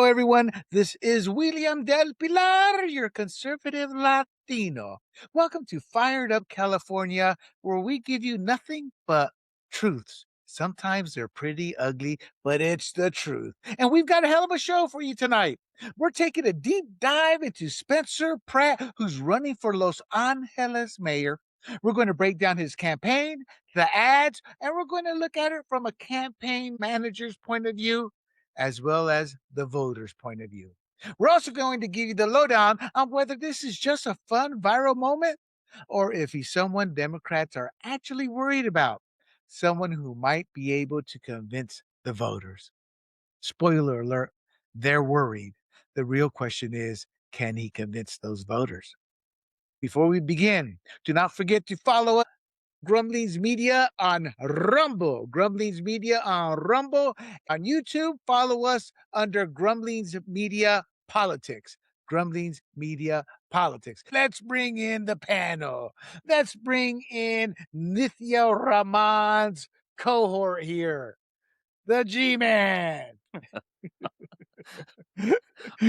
everyone. This is William Del Pilar, your conservative Latino. Welcome to Fired Up California, where we give you nothing but truths. Sometimes they're pretty ugly, but it's the truth. And we've got a hell of a show for you tonight. We're taking a deep dive into Spencer Pratt, who's running for Los Angeles mayor. We're going to break down his campaign, the ads, and we're going to look at it from a campaign manager's point of view as well as the voters' point of view. We're also going to give you the lowdown on whether this is just a fun viral moment or if he's someone Democrats are actually worried about, someone who might be able to convince the voters. Spoiler alert, they're worried. The real question is, can he convince those voters? Before we begin, do not forget to follow us. Grumblings Media on Rumble. Grumblings Media on Rumble. On YouTube, follow us under Grumblings Media Politics. Grumblings Media Politics. Let's bring in the panel. Let's bring in Nithya Rahman's cohort here, the G-Man.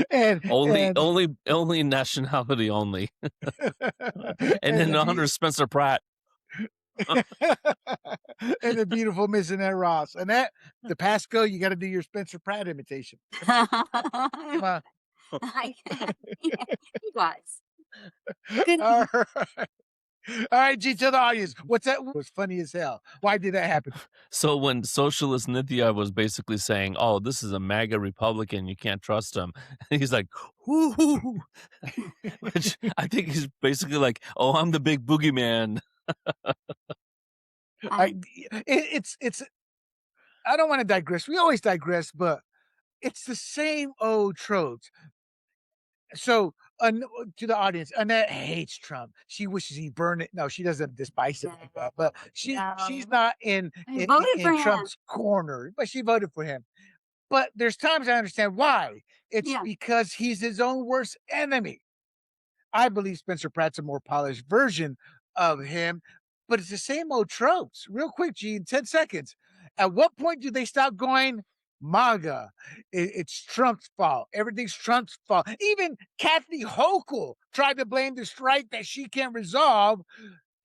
and only nationality only. And then under Spencer Pratt. And the beautiful Miss Annette Ross. Annette, the Pasco, you got to do your Spencer Pratt imitation. Come on. You guys. Good. All right. All right, G, tell the audience, what's that? It was funny as hell. Why did that happen? So when socialist Nithya was basically saying, "Oh, this is a MAGA Republican, you can't trust him," and he's like, "Whoo!" Which I think he's basically like, "Oh, I'm the big boogeyman." It's. I don't want to digress. We always digress, but it's the same old tropes. So, to the audience, Annette hates Trump. She wishes he burned it. No, she doesn't despise him, but she's not in Trump's corner, but she voted for him. But there's times I understand why. It's because he's his own worst enemy. I believe Spencer Pratt's a more polished version of him, but it's the same old tropes. Real quick, G, in 10 seconds. At what point do they stop going MAGA? It's Trump's fault. Everything's Trump's fault. Even Kathy Hochul tried to blame the strike that she can't resolve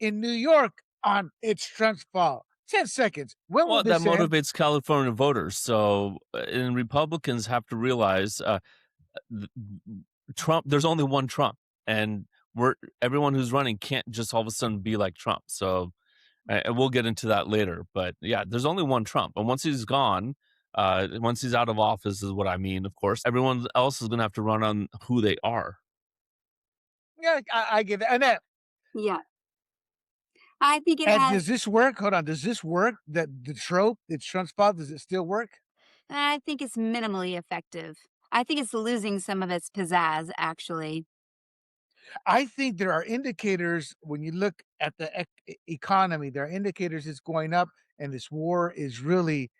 in New York on it's Trump's fault. 10 seconds. When will this that end? motivates California voters. So, and Republicans have to realize Trump. There's only one Trump, and everyone who's running can't just all of a sudden be like Trump. So, and we'll get into that later. But yeah, there's only one Trump, and once he's gone, once he's out of office, is what I mean. Of course, everyone else is going to have to run on who they are. Yeah, I get that. Annette. Yeah. I think it does this work? Hold on. Does this work? That the trope, it's Trump's fault, does it still work? I think it's minimally effective. I think it's losing some of its pizzazz, actually. I think there are indicators when you look at the economy, there are indicators it's going up, and this war is really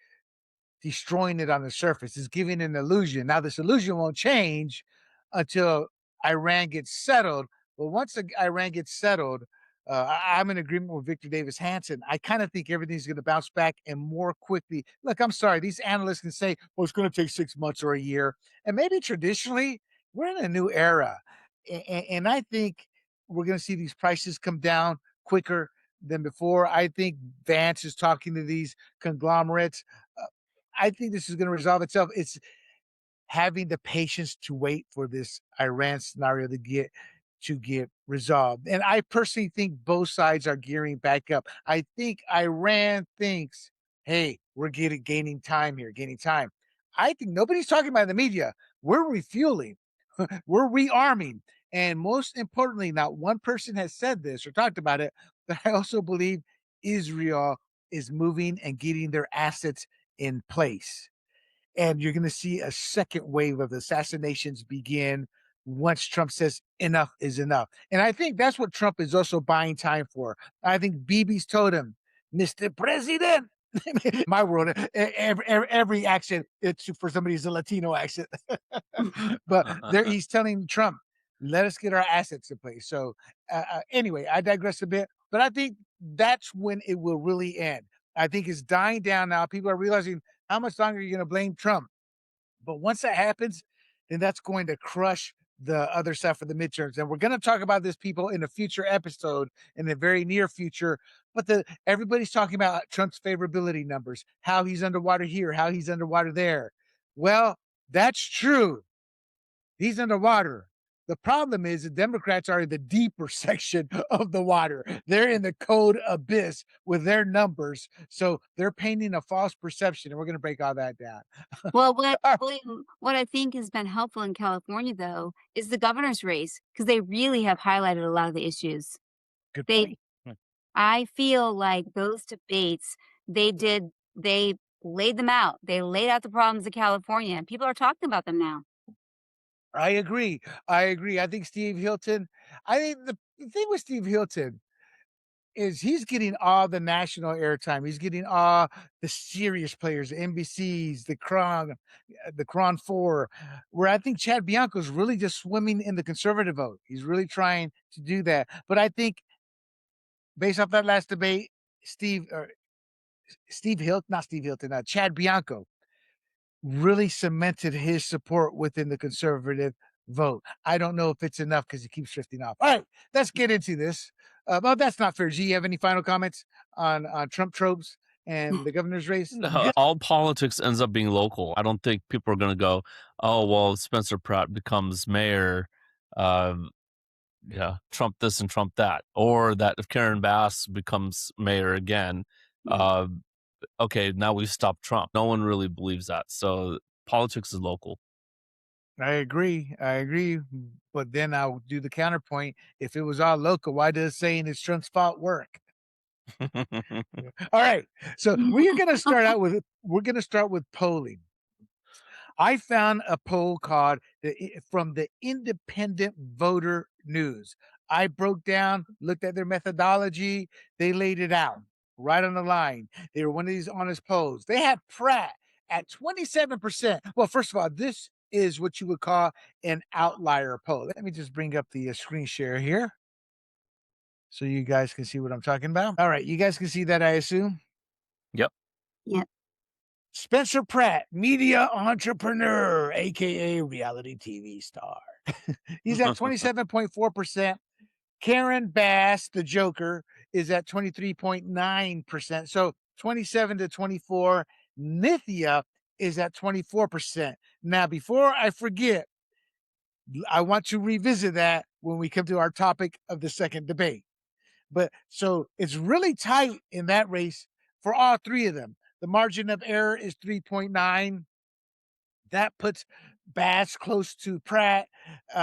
destroying it on the surface. It's giving an illusion. Now, this illusion won't change until Iran gets settled. But once Iran gets settled, I'm in agreement with Victor Davis Hanson. I kind of think everything's going to bounce back and more quickly. Look, I'm sorry. These analysts can say, well, it's going to take 6 months or a year. And maybe traditionally, we're in a new era. And I think we're going to see these prices come down quicker than before. I think Vance is talking to these conglomerates. I think this is going to resolve itself. It's having the patience to wait for this Iran scenario to get resolved. And I personally think both sides are gearing back up. I think Iran thinks, hey, we're gaining time here, gaining time. I think nobody's talking about in the media. We're refueling, we're rearming. And most importantly, not one person has said this or talked about it, but I also believe Israel is moving and getting their assets in place. And you're going to see a second wave of assassinations begin once Trump says enough is enough. And I think that's what Trump is also buying time for. I think Bibi's told him, Mr. President, my world, every accent, it's for somebody who's a Latino accent. But he's telling Trump, let us get our assets in place. So anyway, I digress a bit, but I think that's when it will really end. I think it's dying down now. People are realizing how much longer you're going to blame Trump. But once that happens, then that's going to crush the other side for the midterms. And we're going to talk about this, people, in a future episode in the very near future. But everybody's talking about Trump's favorability numbers, how he's underwater here, how he's underwater there. Well, that's true. He's underwater. The problem is the Democrats are in the deeper section of the water. They're in the cold abyss with their numbers. So they're painting a false perception. And we're going to break all that down. Well, All what I think has been helpful in California, though, is the governor's race because they really have highlighted a lot of the issues. good They point. I feel like those debates, they laid them out. They laid out the problems of California, and people are talking about them now. I agree. I agree. I think Steve Hilton, I think the thing with Steve Hilton is he's getting all the national airtime. He's getting all the serious players, NBC's, the Cron 4, where I think Chad Bianco's really just swimming in the conservative vote. He's really trying to do that. But I think based off that last debate, Steve or Steve Hilton, not Steve Hilton, Chad Bianco really cemented his support within the conservative vote. I don't know if it's enough because he keeps drifting off. All right, let's get into this. Well, that's not fair. G, you have any final comments on Trump tropes and the governor's race? No, all politics ends up being local. I don't think people are going to go, oh, well, Spencer Pratt becomes mayor. Um, yeah, Trump this and Trump that. Or that if Karen Bass becomes mayor again, uh, okay, now we've stopped Trump. No one really believes that. So politics is local. I agree. I agree. But then I'll do the counterpoint. If it was all local, why does saying it's Trump's fault work? All right. So we're gonna start with polling. I found a poll called from the Independent Voter News. I broke down, looked at their methodology. They laid it out right on the line. They were one of these honest polls. They had Pratt at 27%. Well, first of all, this is what you would call an outlier poll. Let me just bring up the screen share here so you guys can see what I'm talking about. All right. You guys can see that, I assume. Yep. Yeah. Spencer Pratt, media entrepreneur, aka reality TV star. He's at 27.4%. Karen Bass, the Joker, is at 23.9%. So 27 to 24. Nithya is at 24%. Now, before I forget, I want to revisit that when we come to our topic of the second debate. But so it's really tight in that race for all three of them. The margin of error is 3.9. That puts Bass close to Pratt.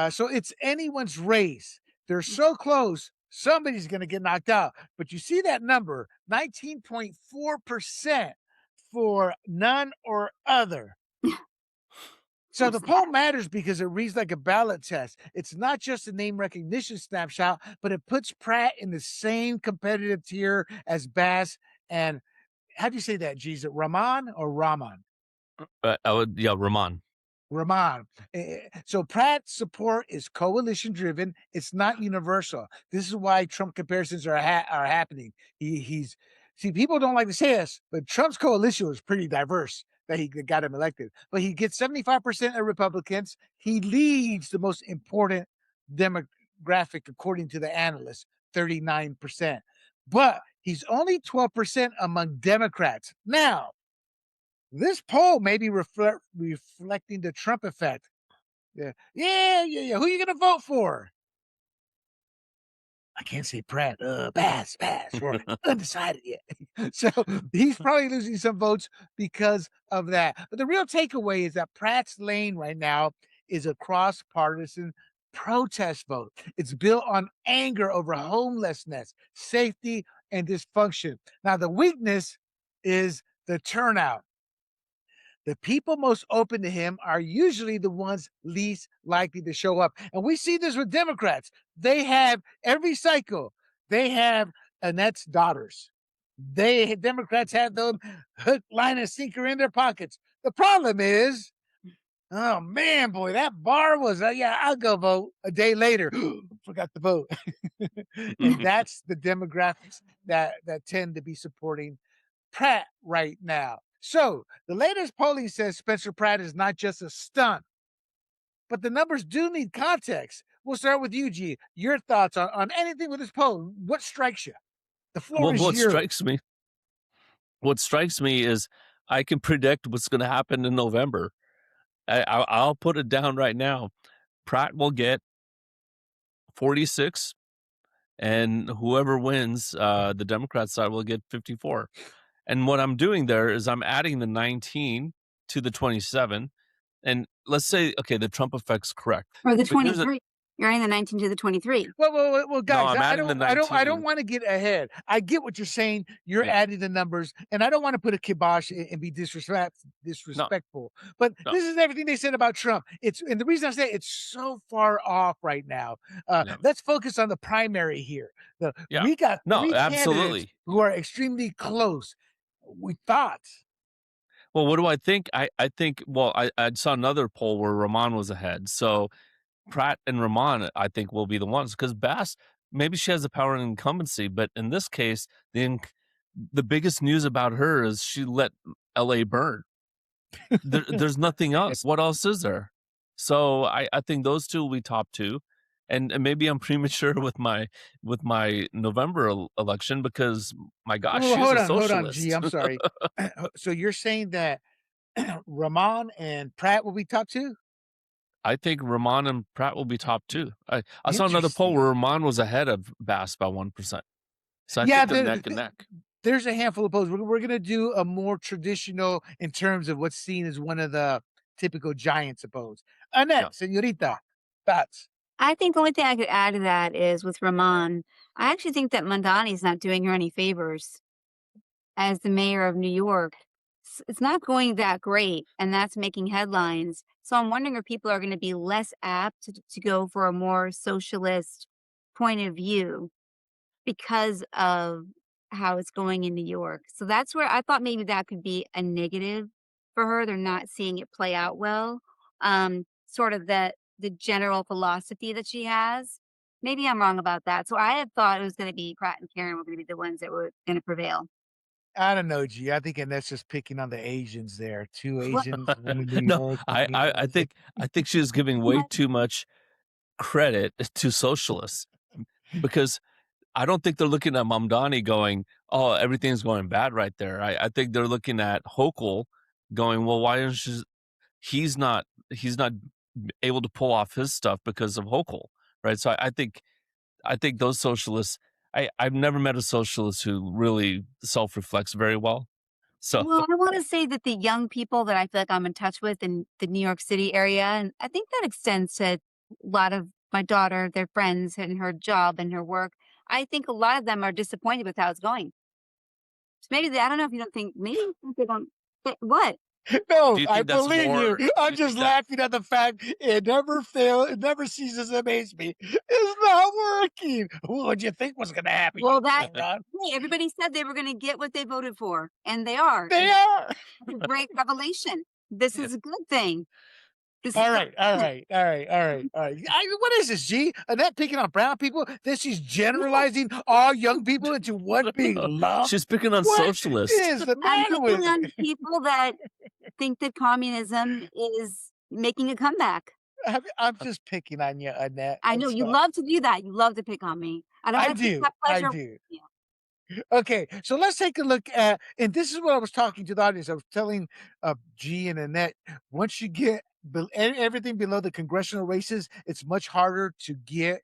So it's anyone's race. They're so close, somebody's going to get knocked out. But you see that number 19.4% for none or other. So the poll matters because it reads like a ballot test. It's not just a name recognition snapshot, but it puts Pratt in the same competitive tier as Bass and how do you say that, G? Is it Rahman or Rahman? I would, yeah, Ramon. Rahman. So Pratt's support is coalition driven. It's not universal. This is why Trump comparisons are happening. He's see, people don't like to say this, but Trump's coalition was pretty diverse that he got him elected. But he gets 75% of Republicans. He leads the most important demographic according to the analysts, 39%. But he's only 12% among Democrats. Now, this poll may be reflecting the Trump effect. Yeah. Who are you going to vote for? I can't say Pratt. Bass, or undecided yet. So he's probably losing some votes because of that. But the real takeaway is that Pratt's lane right now is a cross-partisan protest vote. It's built on anger over homelessness, safety, and dysfunction. Now, the weakness is the turnout. The people most open to him are usually the ones least likely to show up. And we see this with Democrats. They have every cycle, they have Annette's daughters. Democrats have them hook, line, and sinker in their pockets. The problem is, oh man, boy, that bar was, yeah, I'll go vote. A day later, forgot to vote. And that's the demographics that tend to be supporting Pratt right now. So the latest polling says Spencer Pratt is not just a stunt. but the numbers do need context. We'll start with you, G. Your thoughts on anything with this poll. What strikes you? The floor Well, is yours. what strikes me is I can predict what's going to happen in November. I'll put it down right now. Pratt will get 46, and whoever wins, the Democrat side will get 54. And what I'm doing there is I'm adding the 19 to the 27. And let's say, okay, the Trump effect's correct. Or the But here's a 23. You're adding the 19 to the 23. Well, no, guys, I'm I adding the don't, I don't, I don't 19. want to get ahead. I get what you're saying. You're Yeah. adding the numbers, and I don't want to put a kibosh and be No, disrespectful. But no. this is everything they said about Trump. And the reason I say it's so far off right now. Yeah. Let's focus on the primary here. Yeah. We got No, three candidates absolutely. who are extremely close. We thought. Well, what do I think? I think, well, I saw another poll where Rahman was ahead. So Pratt and Rahman, I think, will be the ones because Bass, maybe she has the power and incumbency, but in this case, the biggest news about her is she let LA burn. There's nothing else. What else is there? So I think those two will be top two. And maybe I'm premature with my November election because my gosh, Well, she's a hold on, G. socialist. I'm sorry. So you're saying that Ramon and Pratt will be top two? I think Rahman and Pratt will be top two. I saw another poll where Interesting. Rahman was ahead of Bass by 1%. So I Yeah, think they're neck and neck. there's a handful of polls. We're gonna do a more traditional in terms of what's seen as one of the typical giants of polls. Yeah. Annette, señorita, thoughts? I think the only thing I could add to that is with Ramon, I actually think that Mondani's not doing her any favors as the mayor of New York. It's not going that great, and that's making headlines. So I'm wondering if people are going to be less apt to go for a more socialist point of view because of how it's going in New York. So that's where I thought maybe that could be a negative for her. They're not seeing it play out well. Sort of the general philosophy that she has. Maybe I'm wrong about that. So I had thought it was going to be Pratt and Karen were going to be the ones that were going to prevail. I don't know, G. I think Annette's just picking on the Asians there. Two What? Asians, one in New No, York, one I, in I I England. think I think she's giving way too much credit to socialists because I don't think they're looking at Mamdani going, "Oh, everything's going bad right there." I think they're looking at Hochul going, "Well, why isn't he's not able to pull off his stuff because of Hochul?" Right? So I think those socialists. I've never met a socialist who really self reflects very well. So Well, I want to say that the young people that I feel like I'm in touch with in the New York City area, and I think that extends to a lot of my daughter, their friends, and her job and her work. I think a lot of them are disappointed with how it's going. So maybe I don't know if you don't think maybe you think they don't. What? No, do you I think that's believe you. more? Do I'm you think just that? laughing at the fact it never fails. It never ceases to amaze me. It's not working. What'd you think was going to happen, you Well, that moron? hey, everybody said they were going to get what they voted for, and they are. They And are. it's a great revelation. This Yeah. is a good thing. This is All good. right, all right, all right, all right, all right. What is this, G? Annette picking on brown people? Then she's generalizing all young people into one big lump? She's picking on What socialists. is the I'm matter picking with on it? people that think that communism is making a comeback. I'm just picking on you, Annette. I I'm know you sorry. love to do that. You love to pick on me. I don't I want to take do. that I pleasure away do. from you. Okay, so let's take a look at, and this is what I was talking to the audience. I was telling G and Annette, once you get everything below the congressional races, it's much harder to get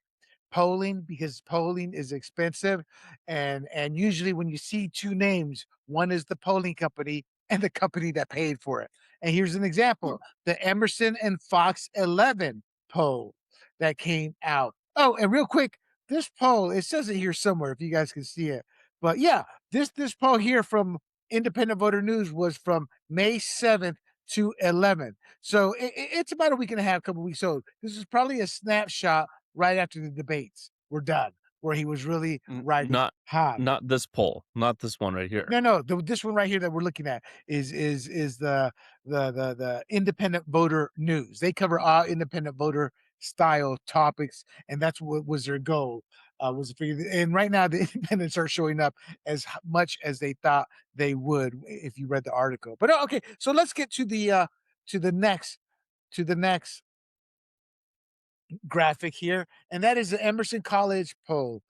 polling because polling is expensive, and usually when you see two names, one is the polling company and the company that paid for it. And here's an example: the Emerson and Fox 11 poll that came out. Oh, and real quick, this poll, it says it here somewhere if you guys can see it. But yeah, this poll here from Independent Voter News was from May 7th to 11th. So it's about a week and a half, couple weeks old. This is probably a snapshot right after the debates were done, where he was really riding Not high. not this poll, not this one right here. No, this one right here that we're looking at is the Independent Voter News. They cover all independent voter style topics, and that's what was their goal. Was to figure, and right now the independents are showing up as much as they thought they would if you read the article. But okay, so let's get to the next to the next graphic here, and that is the Emerson College poll.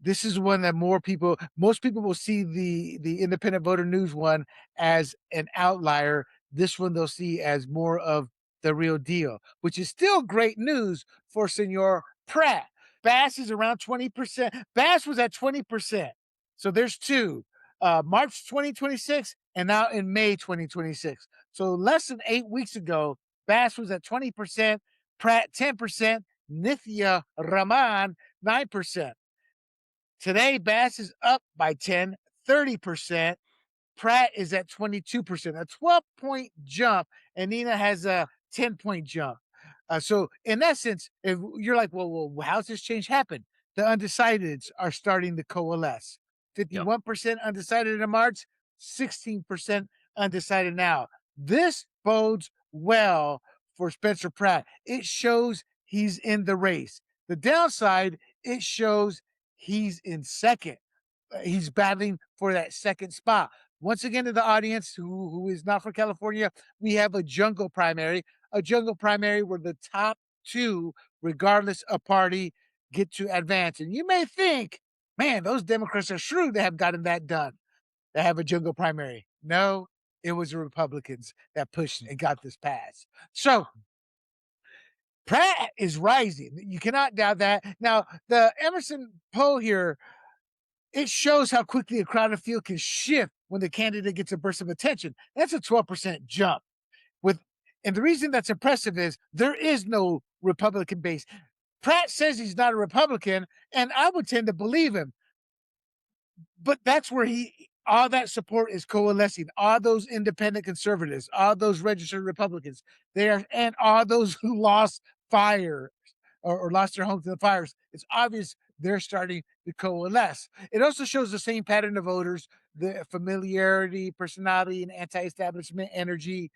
This is one that most people will see the independent voter news one as an outlier. This one they'll see as more of the real deal, which is still great news for Senor Pratt. Bass is around 20%. Bass was at 20%. So there's two. March 2026 and now in May 2026. So less than 8 weeks ago, Bass was at 20%, Pratt 10%, Nithya Raman 9%. Today, Bass is up by 30%. Pratt is at 22%, a 12-point jump, and Nina has a 10-point jump. So, in essence, if you're like, well, how's this change happen? The undecideds are starting to coalesce. Yep. 51% undecided in March, 16% undecided now. This bodes well for Spencer Pratt. It shows he's in the race. The downside, it shows he's in second. He's battling for that second spot. Once again, to the audience who is not from California, we have a jungle primary where the top two, regardless of party, get to advance. And you may think, man, those Democrats are shrewd to have gotten that done. They have a jungle primary. No, it was the Republicans that pushed and got this passed. So Pratt is rising. You cannot doubt that. Now, the Emerson poll here, it shows how quickly a crowded field can shift when the candidate gets a burst of attention. That's a 12% jump. And the reason that's impressive is there is no Republican base. Pratt says he's not a Republican, and I would tend to believe him. But that's where all that support is coalescing. All those independent conservatives, all those registered Republicans, and all those who lost fire or lost their homes in the fires. It's obvious they're starting to coalesce. It also shows the same pattern of voters. The familiarity, personality, and anti-establishment energy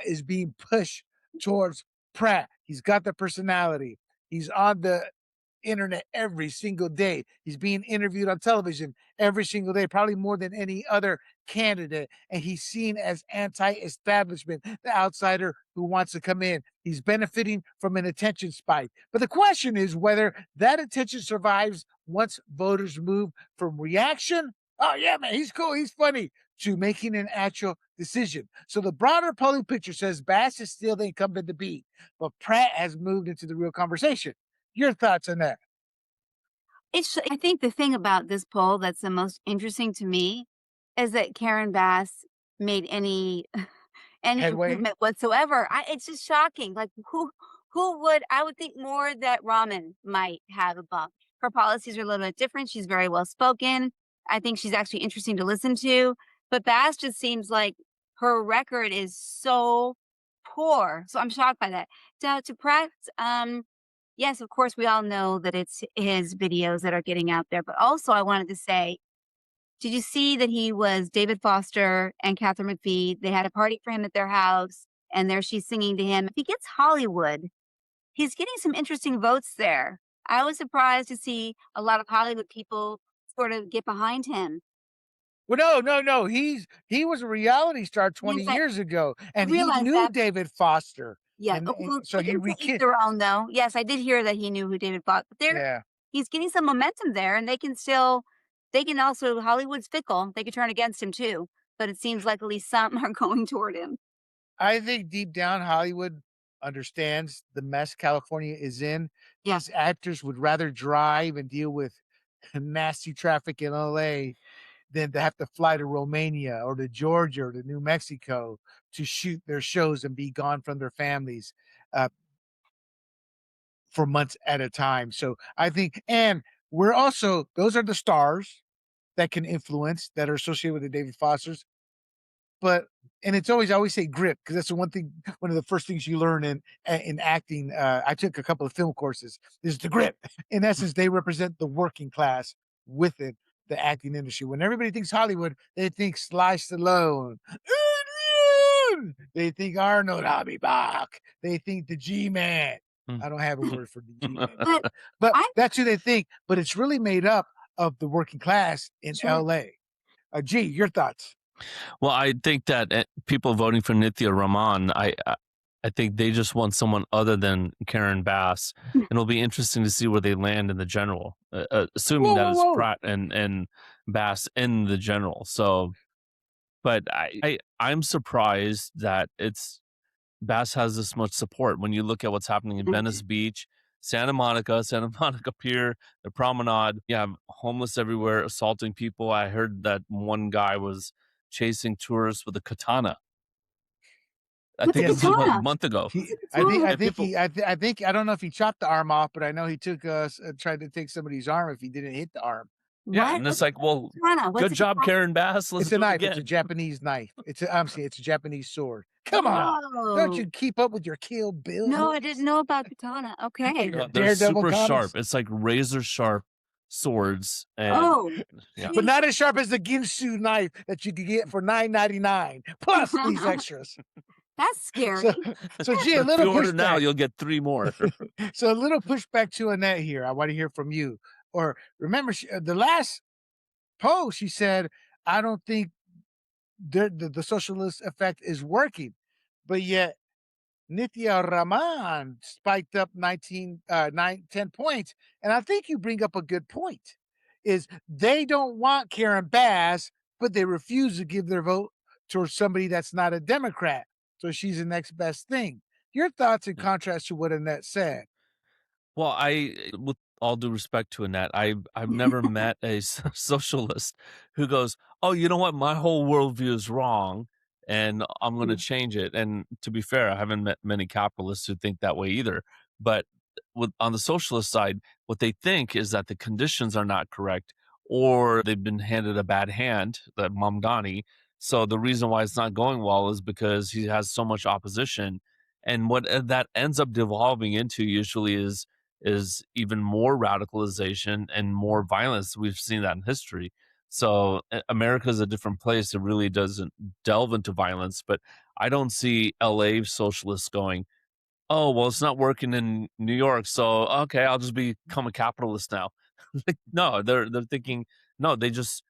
is being pushed towards Pratt. He's got the personality. He's on the internet every single day. He's being interviewed on television every single day, probably more than any other candidate. And he's seen as anti-establishment, the outsider who wants to come in. He's benefiting from an attention spike. But the question is whether that attention survives once voters move from reaction, oh yeah, man, he's cool, he's funny, to making an actual decision. So the broader polling picture says Bass is still the incumbent to beat, but Pratt has moved into the real conversation. Your thoughts on that? I think the thing about this poll that's the most interesting to me is that Karen Bass made any any Headway? improvement whatsoever. It's just shocking. Like who would I would think more that Raman might have a bump. Her policies are a little bit different. She's very well spoken. I think she's actually interesting to listen to. But Bass just seems like her record is so poor. So I'm shocked by that. To Pratt, yes, of course, we all know that it's his videos that are getting out there. But also, I wanted to say, did you see that he was David Foster and Catherine McPhee? They had a party for him at their house, and there she's singing to him. If he gets Hollywood, he's getting some interesting votes there. I was surprised to see a lot of Hollywood people sort of get behind him. Well, no. He was a reality star Yes, 20 years ago, I and he realized knew that. David Foster, Yeah, and well, so he to each rekid. their own, though. Yes, I did hear that he knew who David fought, but Yeah, he's getting some momentum there, and they can also Hollywood's fickle. They could turn against him too, but it seems like at least some are going toward him. I think deep down Hollywood understands the mess California is in. Yeah. These actors would rather drive and deal with nasty traffic in LA than to have to fly to Romania or to Georgia or to New Mexico to shoot their shows and be gone from their families. Uh, for months at a time. So I think, and we're also, those are the stars that can influence that are associated with the David Fosters. But and it's always I always say grip because that's the one of the first things you learn in acting. I took a couple of film courses. Is the grip. In essence, they represent the working class within the acting industry. When everybody thinks Hollywood, they think Sly Stallone. Adrian! They think Arnold I'll be back. They think the G-Man. I don't have a word for the G-Man, But but I that's who they think. But it's really made up of the working class in sure. LA. G, your thoughts? Well, I think that people voting for Nithya Raman, I think they just want someone other than Karen Bass, and it'll be interesting to see where they land in the general, assuming Whoa, that whoa, it's whoa. Pratt and Bass in the general. So, but I'm surprised that it's Bass has this much support when you look at what's happening in Venice Beach, Santa Monica Pier, the promenade. You have homeless everywhere, assaulting people. I heard that one guy was chasing tourists with a katana. I What's a think Yes, this was a katana? month ago. What's he a katana? And people, I think I don't know if he chopped the arm off, but I know he took, tried to take somebody's arm if he didn't hit the arm. yeah, What? and it's What's a like, well, katana? What's good a job, katana? Karen Bass. Let's It's a do it knife, it's a again. Japanese knife. I'm saying it's a Japanese sword. Come on! Don't Oh, you keep up with your Kill Bill no, I movies? didn't know about katana. And Okay. your They're Daredevil super sharp. comics? It's like razor sharp swords, and Oh, yeah, But jeez. not as sharp as the Ginsu knife that you could get for $9.99, plus these extras. That's So scary. so gee, a but if little you order now, pushback. you'll get 3 more. So a little pushback to Annette here. I want to hear from you. Or remember, the last post she said, "I don't think the socialist effect is working," but yet Nithya Raman spiked up 10 points. And I think you bring up a good point. Is they don't want Karen Bass, but they refuse to give their vote towards somebody that's not a Democrat. So she's the next best thing. Your thoughts in contrast to what Annette said. Well, with all due respect to Annette, I've never met a socialist who goes, "Oh, you know what? My whole worldview is wrong, and I'm going to change it." And to be fair, I haven't met many capitalists who think that way either. But on the socialist side, what they think is that the conditions are not correct, or they've been handed a bad hand, that Mamdani. So the reason why it's not going well is because he has so much opposition. And what that ends up devolving into usually is even more radicalization and more violence. We've seen that in history. So America is a different place. It really doesn't delve into violence, but I don't see LA socialists going, "Oh, well, it's not working in New York, so okay, I'll just become a capitalist now." Like, no, they're thinking, no, they just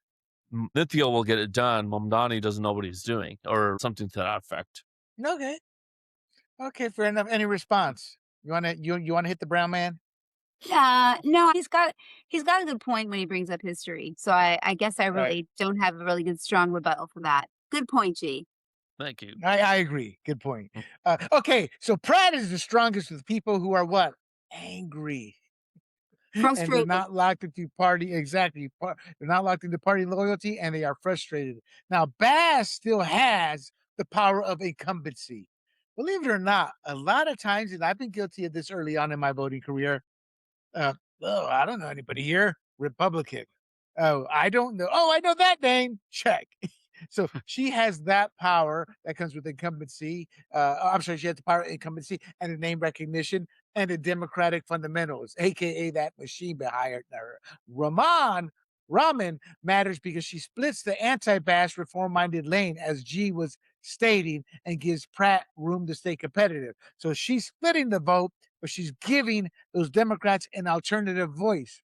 Nithya will get it done. Mamdani doesn't know what he's doing, or something to that effect. Okay. Okay, fair enough. Any response? You wanna hit the brown man? No, he's got a good point when he brings up history. So I guess I Right. really don't have a really good strong rebuttal for that. Good point, G. Thank you. I agree. Good point. Okay, so Pratt is the strongest with people who are what? Angry. And they're Frustrated. not locked into party exactly. They're not locked into party loyalty, and they are frustrated. Now, Bass still has the power of incumbency. Believe it or not, a lot of times, and I've been guilty of this early on in my voting career. Oh, I don't know anybody here. Republican. Oh, I don't know. Oh, I know that name. Check. So she has that power that comes with incumbency. I'm sorry, she has the power of incumbency and the name recognition and the democratic fundamentals, aka that machine behind her. Raman matters because she splits the anti-Bass reform-minded lane, as G was stating, and gives Pratt room to stay competitive. So she's splitting the vote, but she's giving those Democrats an alternative voice.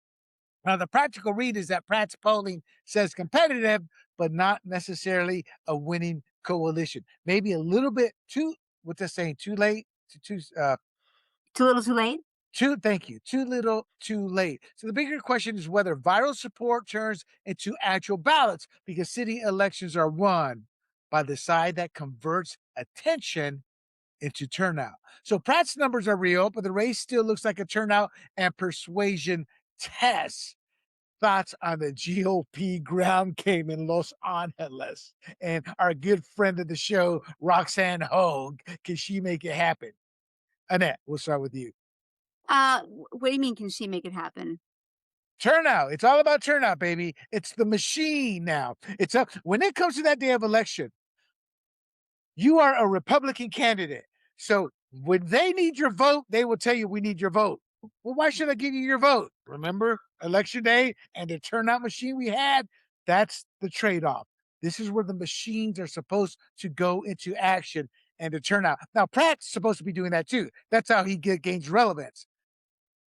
Now, the practical read is that Pratt's polling says competitive, but not necessarily a winning coalition. Maybe a little bit too, what's that saying? Too late? Too little, too late. Thank you. Too little, too late. So the bigger question is whether viral support turns into actual ballots, because city elections are won by the side that converts attention into turnout. So Pratt's numbers are real, but the race still looks like a turnout and persuasion test. Thoughts on the GOP ground game in Los Angeles and our good friend of the show, Roxanne Hogue. Can she make it happen? Annette, we'll start with you. What do you mean? Can she make it happen? Turnout. It's all about turnout, baby. It's the machine now. It's up when it comes to that day of election. You are a Republican candidate. So when they need your vote, they will tell you, we need your vote. Well, why should I give you your vote? Remember election day and the turnout machine we had? That's the trade off. This is where the machines are supposed to go into action and to turn out. Now, Pratt's supposed to be doing that too. That's how he gains relevance.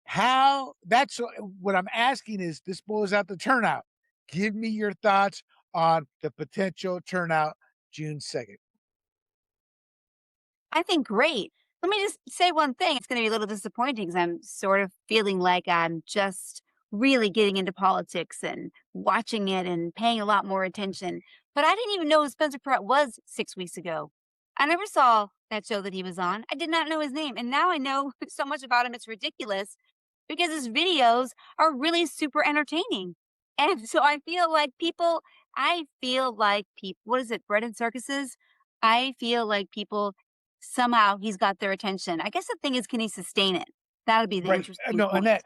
How that's what I'm asking is this boils out the turnout. Give me your thoughts on the potential turnout June 2nd. I think great. Let me just say one thing. It's going to be a little disappointing because I'm sort of feeling like I'm just really getting into politics and watching it and paying a lot more attention. But I didn't even know who Spencer Pratt was 6 weeks ago. I never saw that show that he was on. I did not know his name. And now I know so much about him. It's ridiculous because his videos are really super entertaining. And so I feel like people, what is it, bread and circuses? I feel like people somehow he's got their attention. I guess the thing is, can he sustain it? That would be the Right. interesting No, point. Annette,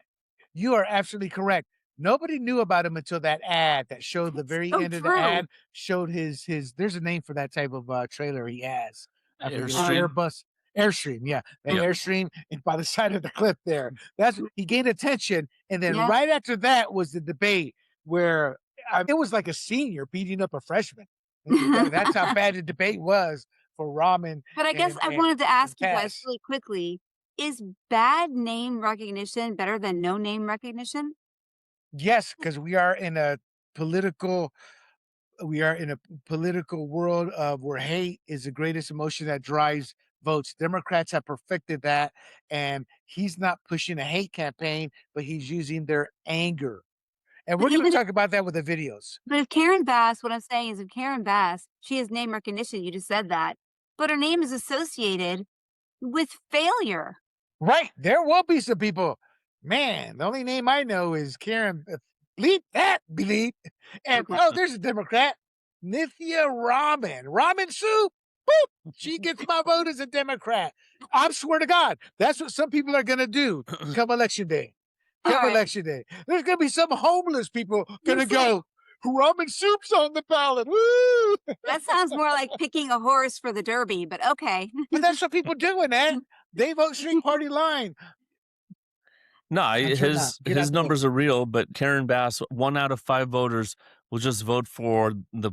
you are absolutely correct. Nobody knew about him until that ad that showed the That's very so end of the true. ad showed his there's a name for that type of trailer he has. I forget it. Airstream. Airbus Airstream, yeah. The Yep. Airstream and by the side of the cliff there. That's he gained attention. And then Yeah. right after that was the debate where it was like a senior beating up a freshman. That's how bad the debate was for Ramen But I guess and I and, wanted to and ask you guys Cass. really quickly, is bad name recognition better than no name recognition? Yes, because political we are in a political world of where hate is the greatest emotion that drives votes. Democrats have perfected that, and he's not pushing a hate campaign, but he's using their anger. And But we're going to even talk about that with the videos. but if Karen Bass, what I'm saying is if Karen Bass, she has name recognition, you just said that, but her name is associated with failure. Right. There will be some people. Man, the only name I know is Karen. Bleep that, bleep. And Okay. oh, there's a Democrat. Nithya Ramen. Ramen soup. Boop. She gets my vote as a Democrat. I swear to God, that's what some people are going to do come election day. All Come right. election day. There's going to be some homeless people going You to see, go, ramen soup's on the ballot. Woo! that sounds more like picking a horse for the Derby, but okay. But that's what people do in that. They vote straight party line. No, Until now, get out his the way. numbers are real, but Karen Bass, 1 out of 5 voters will just vote for the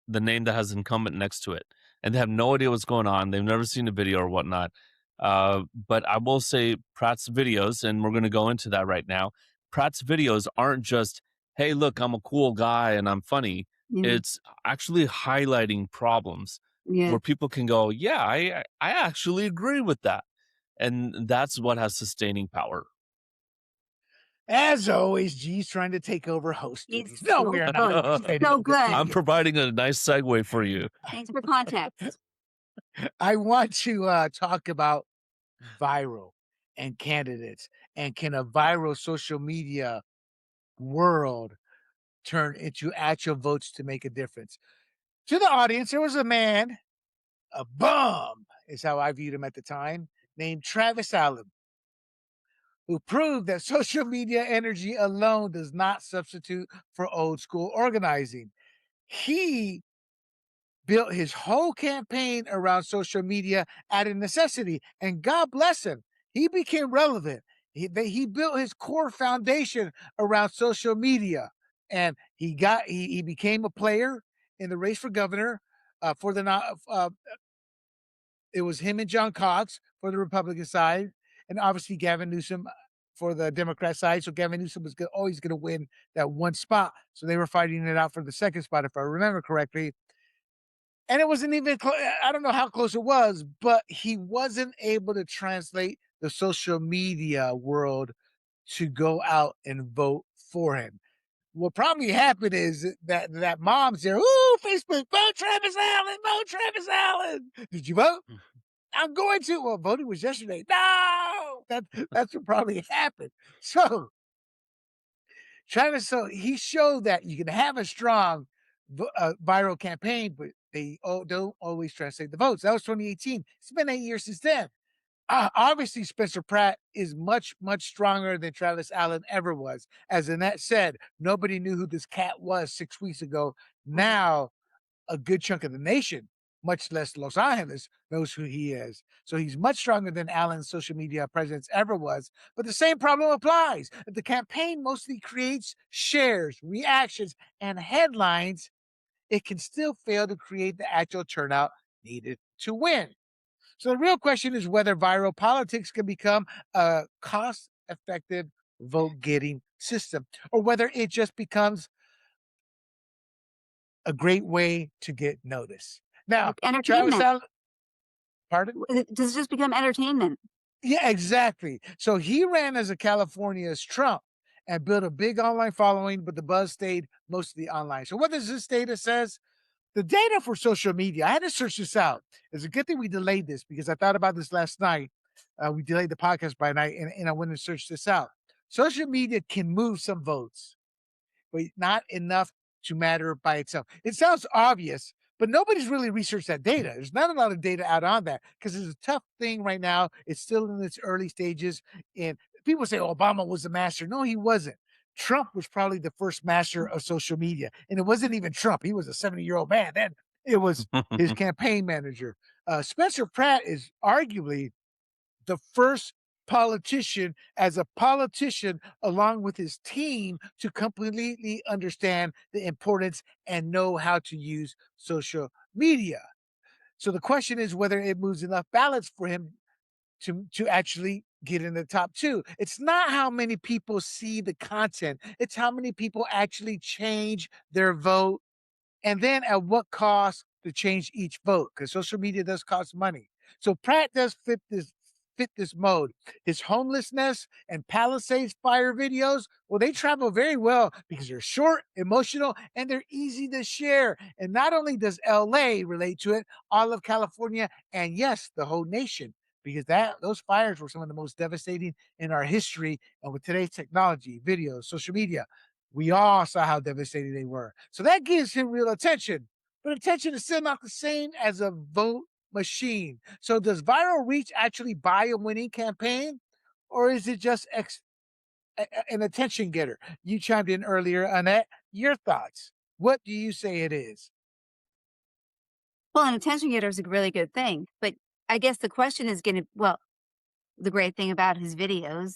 name that has incumbent next to it, and they have no idea what's going on. They've never seen a video or whatnot. But I will say Pratt's videos, and we're going to go into that right now. Pratt's videos aren't just, "Hey, look, I'm a cool guy and I'm funny." Yeah. It's actually highlighting problems Yeah. where people can go, "Yeah, I actually agree with that," and that's what has sustaining power. As always, G's trying to take over host He's duties. No, we so are not good. participating So in this good. I'm idiot. providing a nice segue for you. Thanks for context. I want to talk about viral and candidates, and can a viral social media world turn into actual votes to make a difference? To the audience, there was a man, a bum, is how I viewed him at the time, named Travis Allen, who proved that social media energy alone does not substitute for old school organizing. He built his whole campaign around social media out of necessity, and God bless him. He became relevant. He built his core foundation around social media, and he became a player in the race for governor for the it was him and John Cox for the Republican side, and obviously Gavin Newsom for the Democrat side. So Gavin Newsom was always going to win that one spot. So they were fighting it out for the second spot, if I remember correctly. And it wasn't even I don't know how close it was, but he wasn't able to translate the social media world to go out and vote for him. What probably happened is that mom's there. Ooh, Facebook, vote Travis Allen, vote Travis Allen. Did you vote? I'm going to. Well, voting was yesterday. No, that's what probably happened. So Travis, so he showed that you can have a strong viral campaign, but they don't always translate the votes. That was 2018. It's been 8 years since then. Obviously, Spencer Pratt is much, much stronger than Travis Allen ever was. As Annette said, nobody knew who this cat was 6 weeks ago. Now, a good chunk of the nation, much less Los Angeles, knows who he is. So he's much stronger than Allen's social media presence ever was. But the same problem applies. If the campaign mostly creates shares, reactions, and headlines, it can still fail to create the actual turnout needed to win. So the real question is whether viral politics can become a cost-effective vote-getting system, or whether it just becomes a great way to get noticed. Now, Like Travis entertainment. Allen, Pardon? Does it just become entertainment? Yeah, exactly. So he ran as a California's Trump and built a big online following, but the buzz stayed mostly online. So what does this data says? The data for social media, I had to search this out. It's a good thing we delayed this because I thought about this last night. We delayed the podcast by night and I went and searched this out. Social media can move some votes, but not enough to matter by itself. It sounds obvious, but nobody's really researched that data. There's not a lot of data out on that because it's a tough thing right now. It's still in its early stages. And people say Obama was the master. No, he wasn't. Trump was probably the first master of social media. And it wasn't even Trump. He was a 70-year-old man. Then it was his campaign manager. Spencer Pratt is arguably the first politician as a politician along with his team to completely understand the importance and know how to use social media. So the question is whether it moves enough ballots for him to actually get in the top two. It's not how many people see the content, it's how many people actually change their vote and then at what cost to change each vote? Because social media does cost money. So Pratt does fit this mode. His homelessness and Palisades fire videos, well, they travel very well because they're short, emotional, and they're easy to share. And not only does LA relate to it, all of California, and yes, the whole nation, because those fires were some of the most devastating in our history. And with today's technology, videos, social media, we all saw how devastating they were. So that gives him real attention. But attention is still not the same as a vote machine. So does viral reach actually buy a winning campaign? Or is it just an attention getter? You chimed in earlier, Annette. Your thoughts. What do you say it is? Well, an attention getter is a really good thing, but I guess the question is going to, well, the great thing about his videos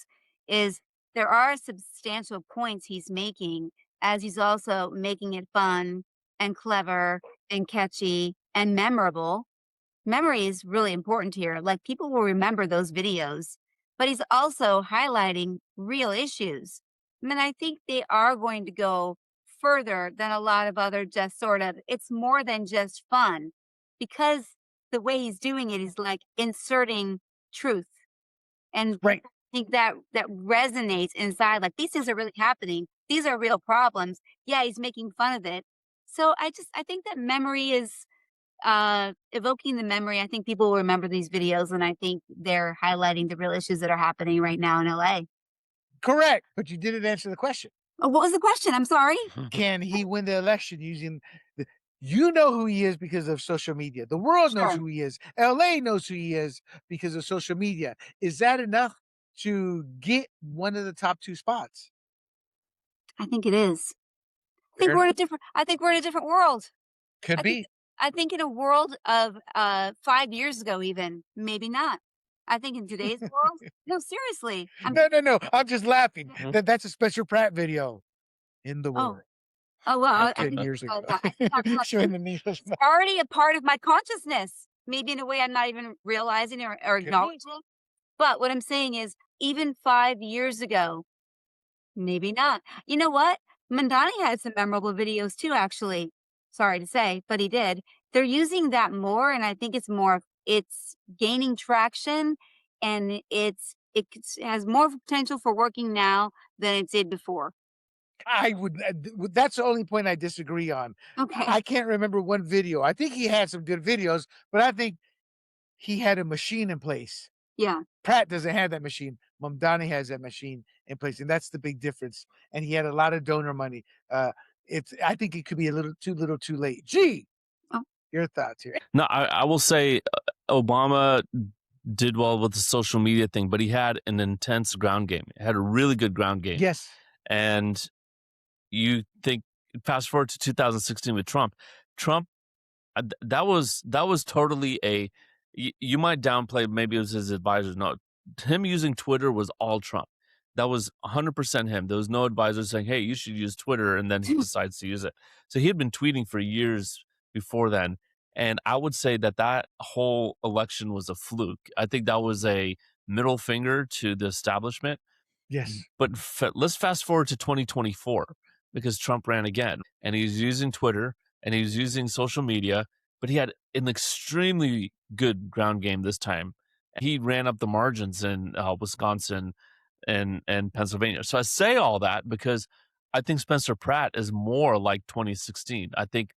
is there are substantial points he's making as he's also making it fun and clever and catchy and memorable. Memory is really important here. Like people will remember those videos, but he's also highlighting real issues. I mean, I think they are going to go further than a lot of other just sort of, it's more than just fun because the way he's doing it is like inserting truth. And Right. I think that resonates inside. Like these things are really happening. These are real problems. Yeah, he's making fun of it. So I think that memory is evoking the memory. I think people will remember these videos, and I think they're highlighting the real issues that are happening right now in LA. Correct. But you didn't answer the question. Oh, what was the question? I'm sorry. Can he win the election using the you know who he is because of social media. The world knows Sure. who he is. LA knows who he is because of social media. Is that enough to get one of the top two spots? I think it is. Fair enough. I think we're in a different world. Could I think be. I think in a world of 5 years ago, even maybe not. I think in today's world, no, seriously. No. I'm just laughing. Mhm. That's a Spencer Pratt video in the Oh, world. oh well. Like I 10 think years ago. it's Showing the needles. already a part of my consciousness. Maybe in a way I'm not even realizing or Could be. acknowledging. But what I'm saying is, even 5 years ago, maybe not. You know what? Mandani had some memorable videos too, actually. Sorry to say, but he did. They're using that more, and I think it's gaining traction, and has more potential for working now than it did before. I would. That's the only point I disagree on. Okay. I can't remember one video. I think he had some good videos, but I think he had a machine in place. Yeah. Pratt doesn't have that machine. Mamdani has that machine in place, and that's the big difference. And he had a lot of donor money. I think it could be a little too late. Gee, Oh. your thoughts here? No, I will say Obama did well with the social media thing, but he had an intense ground game. He had a really good ground game. Yes. And you think fast forward to 2016 with Trump, that was totally you might downplay maybe it was his advisors. No, him using Twitter was all Trump. That was 100% him. There was no advisor saying, "Hey, you should use Twitter," and then he decides to use it. So he had been tweeting for years before then, and I would say that whole election was a fluke. I think that was a middle finger to the establishment. Yes. But let's fast forward to 2024 because Trump ran again, and he's using Twitter and he's using social media, but he had an extremely good ground game this time. He ran up the margins in Wisconsin and Pennsylvania. So I say all that because I think Spencer Pratt is more like 2016. I think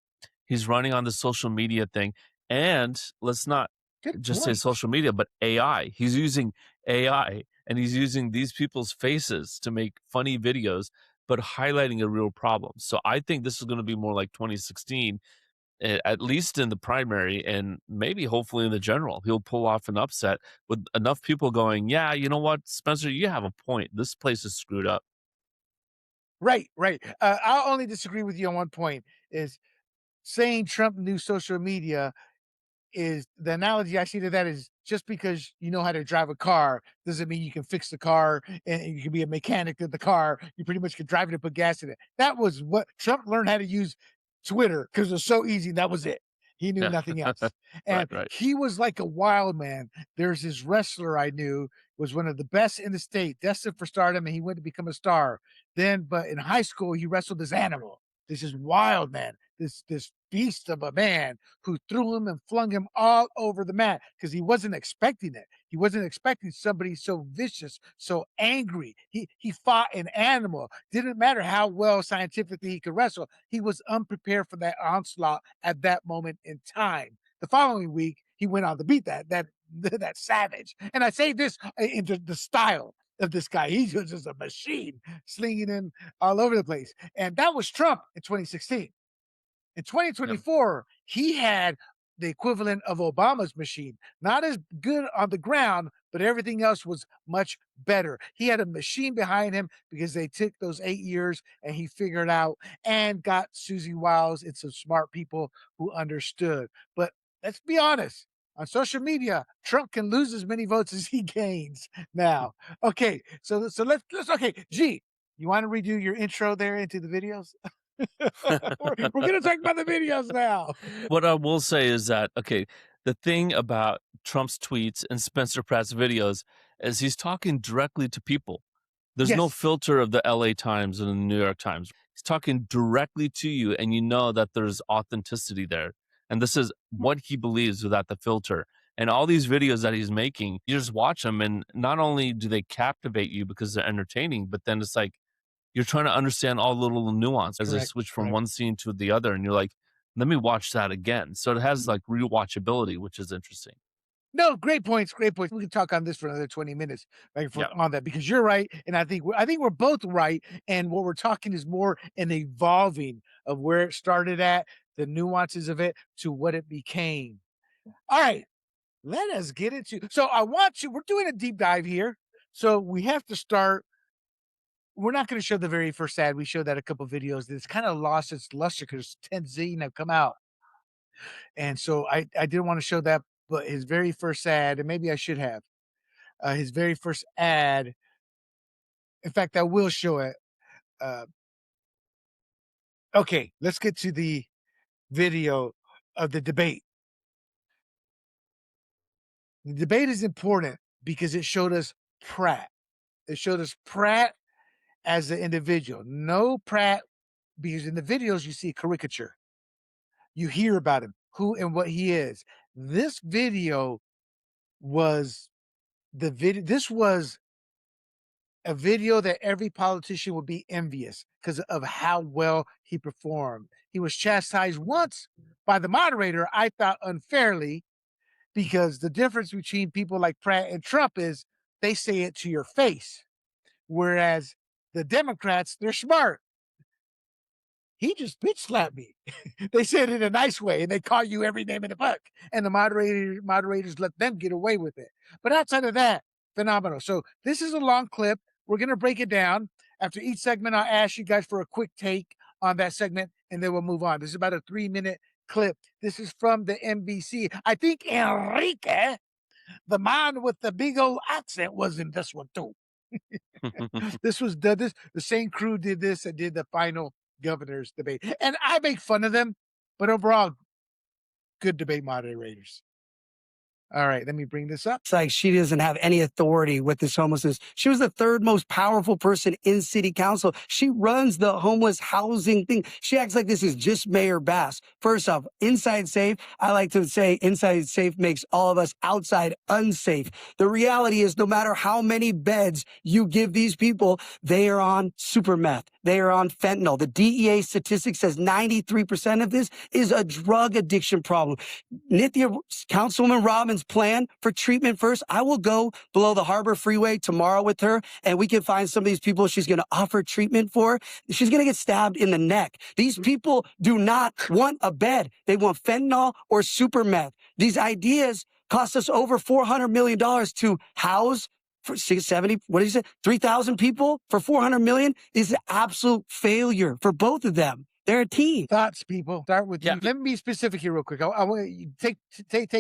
he's running on the social media thing, and let's not Good just say point. social media, but AI. He's using AI and he's using these people's faces to make funny videos, but highlighting a real problem. So I think this is going to be more like 2016, at least in the primary and maybe hopefully in the general. He'll pull off an upset with enough people going, yeah, you know what, Spencer, you have a point. This place is screwed up. Right, right. I'll only disagree with you on one point, is saying Trump knew social media is the analogy I see to that is just because you know how to drive a car doesn't mean you can fix the car and you can be a mechanic of the car. You pretty much can drive it and put gas in it. That was what Trump learned how to use Twitter because it was so easy. That was it. He knew Yeah. nothing else. Right, And right. he was like a wild man. There's this wrestler I knew was one of the best in the state, destined for stardom, and he went to become a star. Then, but in high school, he wrestled this animal. This is wild man, this beast of a man who threw him and flung him all over the mat because he wasn't expecting it. He wasn't expecting somebody so vicious, so angry. He fought an animal. Didn't matter how well scientifically he could wrestle. He was unprepared for that onslaught at that moment in time. The following week, he went on to beat that savage. And I say this into the style of this guy. He's just a machine, slinging him all over the place. And that was Trump in 2016. In Yeah. 2024, he had the equivalent of Obama's machine. Not as good on the ground, but everything else was much better. He had a machine behind him because they took those 8 years and he figured out and got Susie Wiles and some smart people who understood. But let's be honest. On social media, Trump can lose as many votes as he gains now. Okay, so let's okay. G, you want to redo your intro there into the videos? We're gonna talk about the videos now. What I will say is that, okay, the thing about Trump's tweets and Spencer Pratt's videos is he's talking directly to people. There's no Yes, filter of the LA Times and the New York Times. He's talking directly to you, and you know that there's authenticity there. And this is what he believes without the filter. And all these videos that he's making, you just watch them, and not only do they captivate you because they're entertaining, but then it's like you're trying to understand all the little nuance as they correct, switch from correct. one scene to the other, and you're like, "Let me watch that again." So it has, like, rewatchability, which is interesting. No, great points, great points. We can talk on this for another 20 minutes, like, for Yeah. on that because you're right, and I think we're both right, and what we're talking is more an evolving of where it started at, the nuances of it, to what it became. Alright, let us get into so I want you we're doing a deep dive here, so we have to start we're not gonna show the very first ad, we showed that a couple videos, it's kinda lost its luster because 10 zillion have come out. And so I didn't want to show that, but his very first ad, and maybe I should have, his very first ad. In fact, I will show it. Uh, okay, let's get to the video of the debate. The debate is important because it showed us Pratt. It showed us Pratt as an individual. No Pratt, because in the videos you see a caricature. You hear about him, who and what he is. This video was the video. This was a video that every politician would be envious because of how well he performed. He was chastised once by the moderator, I thought unfairly, because the difference between people like Pratt and Trump is they say it to your face, whereas the Democrats, they're smart. He just bitch slapped me. They said it in a nice way, and they call you every name in the book. And the moderators let them get away with it. But outside of that, phenomenal. So this is a long clip. We're gonna break it down. After each segment, I'll ask you guys for a quick take on that segment, and then we'll move on. This is about a 3-minute clip. This is from the NBC. I think Enrique, the man with the big old accent, was in this one too. This was the same crew did this and did the final governor's debate. And I make fun of them, but overall, good debate moderators. All right, let me bring this up. It's like she doesn't have any authority with this homelessness. She was the third most powerful person in city council. She runs the homeless housing thing. She acts like this is just Mayor Bass. First off, inside safe. I like to say inside safe makes all of us outside unsafe. The reality is no matter how many beds you give these people, they are on super meth. They are on fentanyl. The DEA statistic says 93% of this is a drug addiction problem. Nithya, Councilwoman Robbins' plan for treatment first. I will go below the Harbor Freeway tomorrow with her, and we can find some of these people she's going to offer treatment for. She's going to get stabbed in the neck. These people do not want a bed. They want fentanyl or super meth. These ideas cost us over $400 million to house for 670, what did you say? 3,000 people for $400 million is an absolute failure for both of them. They're a team. Thoughts, people. Start with you. Let me be specific here real quick. I want you take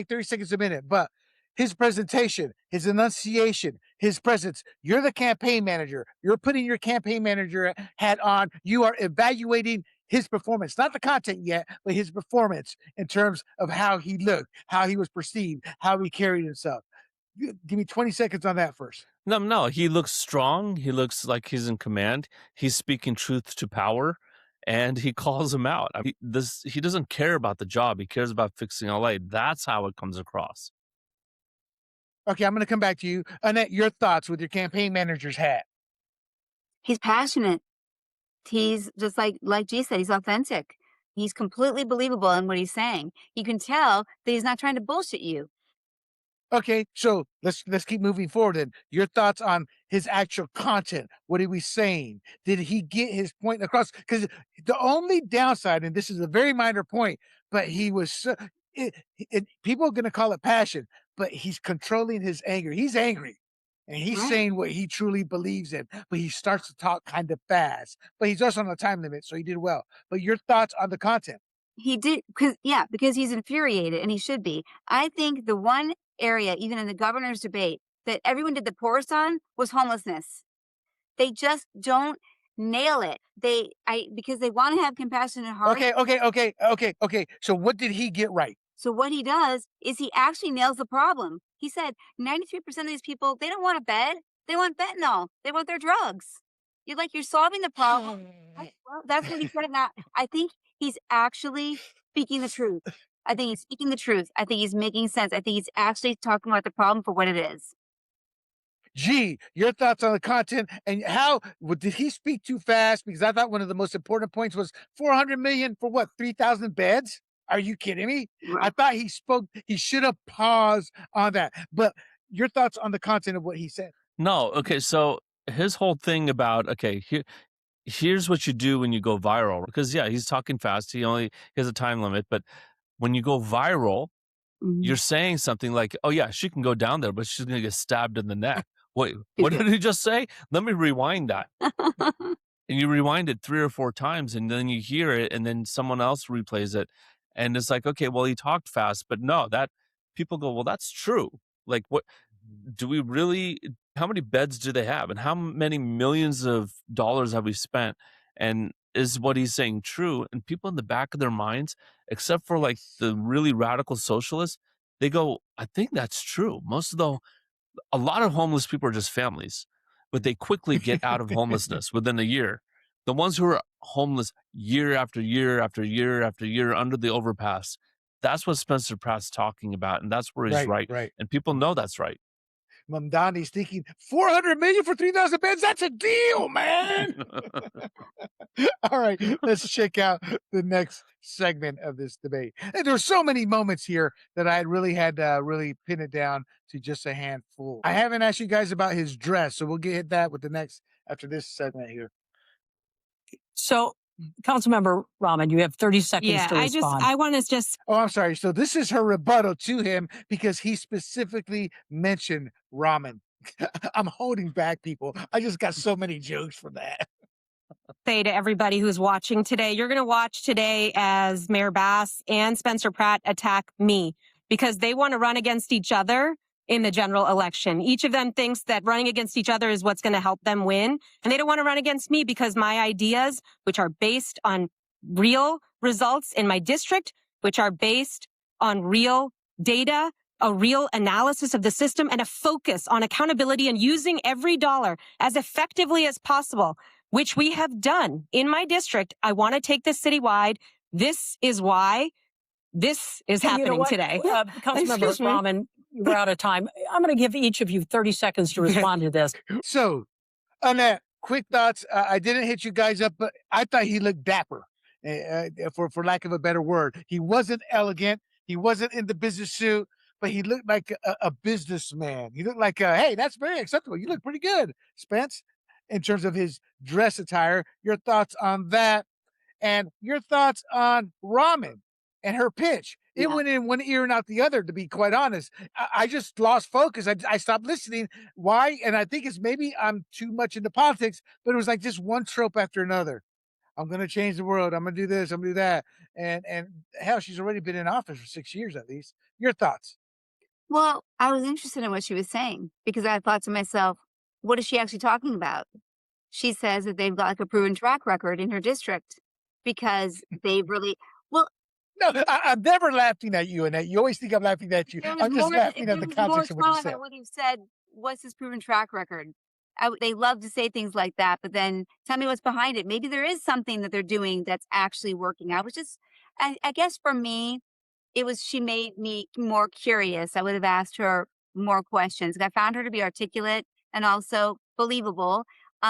30 seconds a minute, but his presentation, his enunciation, his presence, you're the campaign manager. You're putting your campaign manager hat on. You are evaluating his performance, not the content yet, but his performance in terms of how he looked, how he was perceived, how he carried himself. Give me 20 seconds on that first. No, he looks strong. He looks like he's in command. He's speaking truth to power, and he calls him out. I mean, he doesn't care about the job. He cares about fixing LA. That's how it comes across. Okay, I'm going to come back to you. Annette, your thoughts with your campaign manager's hat. He's passionate. He's just like G said, he's authentic. He's completely believable in what he's saying. You can tell that he's not trying to bullshit you. Okay, so let's keep moving forward then. Your thoughts on his actual content. What are we saying? Did he get his point across? Because the only downside, and this is a very minor point, but he was people are going to call it passion, but he's controlling his anger. He's angry, and he's saying what he truly believes in, but he starts to talk kind of fast. But he's also on a time limit, so he did well. But your thoughts on the content? He did, because he's infuriated, and he should be. I think the one area, even in the governor's debate, that everyone did the poorest on was homelessness. They just don't nail it. Because they want to have compassionate heart. Okay. So what did he get right? So what he does is he actually nails the problem. He said 93% of these people, they don't want a bed. They want fentanyl. They want their drugs. You're solving the problem. Well, that's what he said. Now, I think he's actually speaking the truth. I think he's speaking the truth. I think he's making sense. I think he's actually talking about the problem for what it is. G, your thoughts on the content and how did he speak too fast? Because I thought one of the most important points was 400 million for what, 3,000 beds? Are you kidding me? Right. I thought he should have paused on that. But your thoughts on the content of what he said? No, okay, so his whole thing about, here's what you do when you go viral. Because, he's talking fast. He has a time limit. But when you go viral, you're saying something like, oh, yeah, she can go down there, but she's going to get stabbed in the neck. Wait, what did he just say? Let me rewind that. And you rewind it 3 or 4 times, and then you hear it, and then someone else replays it. And it's like, okay, well, he talked fast. But no, that people go, well, that's true. Like, what do we really, how many beds do they have? And how many millions of dollars have we spent? And is what he's saying true? And people in the back of their minds, except for like the really radical socialists, they go, I think that's true. A lot of homeless people are just families, but they quickly get out of homelessness within a year. The ones who are homeless year after year after year after year under the overpass, that's what Spencer Pratt's talking about. And that's where he's right. And people know that's right. Mamdani's thinking 400 million for 3,000 beds. That's a deal, man. All right, let's check out the next segment of this debate. And there's so many moments here that I really had to really pin it down to just a handful. I haven't asked you guys about his dress, so we'll get that with the next after this segment here. So, Councilmember Rahman, you have 30 seconds to respond. I want to just... Oh, I'm sorry. So this is her rebuttal to him because he specifically mentioned Rahman. I'm holding back, people. I just got so many jokes from that. Say to everybody who's watching today, you're going to watch today as Mayor Bass and Spencer Pratt attack me because they want to run against each other in the general election. Each of them thinks that running against each other is what's going to help them win. And they don't want to run against me because my ideas, which are based on real results in my district, which are based on real data, a real analysis of the system and a focus on accountability and using every dollar as effectively as possible, which we have done in my district. I want to take this citywide. This is why this is Hey, you know happening what? today. Councilmember Excuse me. Rahman, we're out of time. I'm going to give each of you 30 seconds to respond to this. So, Annette, quick thoughts. I didn't hit you guys up, but I thought he looked dapper, for lack of a better word. He wasn't elegant. He wasn't in the business suit, but he looked like a businessman. He looked like, hey, that's very acceptable. You look pretty good, Spence, in terms of his dress attire. Your thoughts on that, and your thoughts on Ramen and her pitch. It Yeah. went in one ear and out the other, to be quite honest. I just lost focus. I stopped listening. Why? And I think it's maybe I'm too much into politics, but it was like just one trope after another. I'm going to change the world. I'm going to do this. I'm going to do that. And hell, she's already been in office for 6 years at least. Your thoughts? Well, I was interested in what she was saying because I thought to myself, what is she actually talking about? She says that they've got like a proven track record in her district because they really, well, No, I'm never laughing at you, Annette. You always think I'm laughing at you. there was I'm just more, laughing at there the was more context of what you thought said. on what you said. What's his proven track record? They love to say things like that, but then tell me what's behind it. Maybe there is something that they're doing that's actually working. I was just, I guess for me, it was, she made me more curious. I would have asked her more questions. I found her to be articulate and also believable.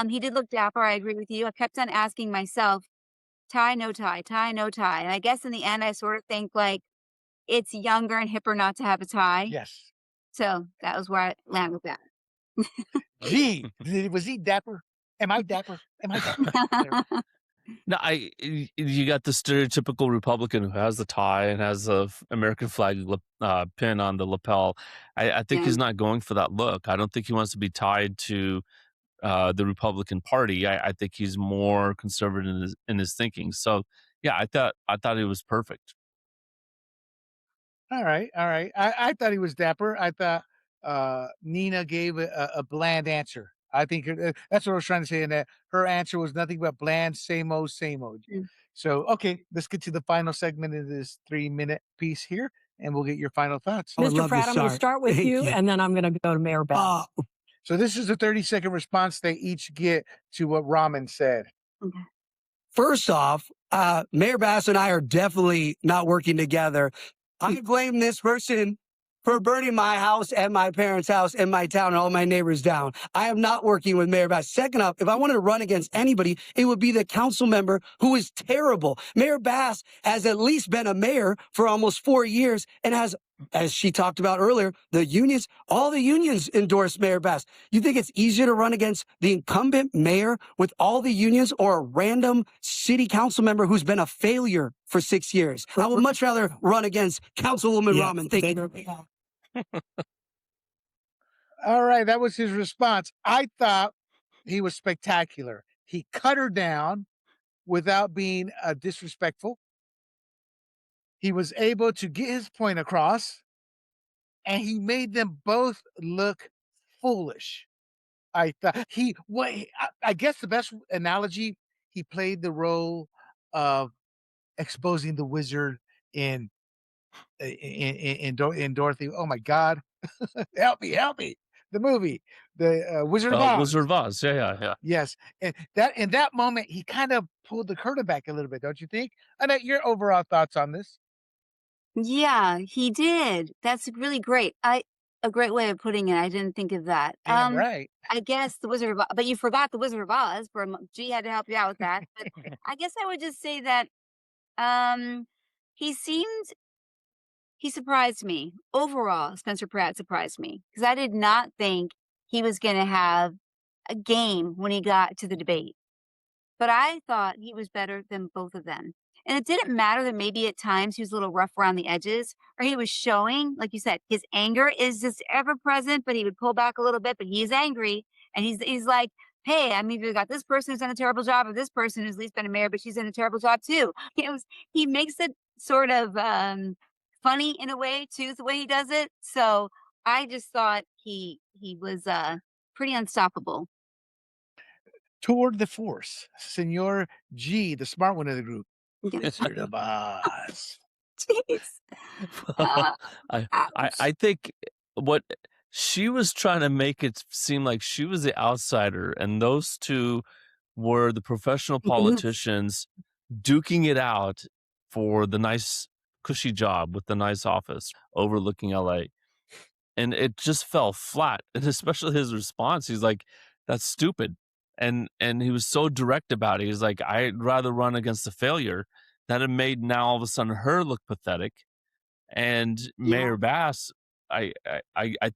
He did look dapper. I agree with you. I kept on asking myself, tie, no tie, tie, no tie. And I guess in the end, I sort of think like it's younger and hipper not to have a tie. Yes. So that was where I land with that. Gee, was he dapper? Am I dapper? Am I dapper? No, you got the stereotypical Republican who has the tie and has a American flag pin on the lapel. I think Yeah. he's not going for that look. I don't think he wants to be tied to the Republican Party. I think he's more conservative in his thinking. So yeah, I thought it was perfect. All right, all right. I thought he was dapper. I thought Nina gave a bland answer. I think that's what I was trying to say. In that her answer was nothing but bland, same old, same old. Mm. So okay, let's get to the final segment of this 3-minute piece here, and we'll get your final thoughts. I would Mr. love to Pratt, I'm going to start. start with Thank you, you. and then I'm going to go to Mayor Bass. So this is a 30-second response they each get to what Ramen said. Okay. First off, Mayor Bass and I are definitely not working together. I blame this person for burning my house and my parents' house and my town and all my neighbors down. I am not working with Mayor Bass. Second off, if I wanted to run against anybody, it would be the council member who is terrible. Mayor Bass has at least been a mayor for almost 4 years and has, as she talked about earlier, the unions, all the unions endorse Mayor Bass. You think it's easier to run against the incumbent mayor with all the unions or a random city council member who's been a failure for 6 years? I would much rather run against Councilwoman Rahman. Thank you. All right, that was his response. I thought he was spectacular. He cut her down without being disrespectful. He was able to get his point across, and he made them both look foolish. I thought I guess the best analogy, he played the role of exposing the wizard in in Dorothy. Oh my God, help me! The movie, the Wizard of Oz. Wizard of Oz. Yeah. Yes, and that in that moment, he kind of pulled the curtain back a little bit, don't you think? Annette, your overall thoughts on this? Yeah, he did. That's really great. A great way of putting it. I didn't think of that. Damn right. I guess the Wizard of Oz, but you forgot the Wizard of Oz. G had to help you out with that. But I guess I would just say that he surprised me overall. Spencer Pratt surprised me because I did not think he was going to have a game when he got to the debate. But I thought he was better than both of them. And it didn't matter that maybe at times he was a little rough around the edges, or he was showing, like you said, his anger is just ever present, but he would pull back a little bit, but he's angry. And he's like, hey, I mean, we got this person who's done a terrible job, or this person who's at least been a mayor, but she's done a terrible job too. He makes it sort of funny in a way too, the way he does it. So I just thought he was pretty unstoppable. Toward the force, Senor G, the smart one of the group. Yeah. Wizard of Oz. Jeez. Well, Uh, I ouch. think what she was trying to make it seem like she was the outsider, and those two were the professional Yes. politicians duking it out for the nice, cushy job with the nice office overlooking LA. And it just fell flat, and especially his response, he's like, "That's stupid." And he was so direct about it. He's like, "I'd rather run against a failure." That it made now all of a sudden her look pathetic. And Yeah. Mayor Bass, I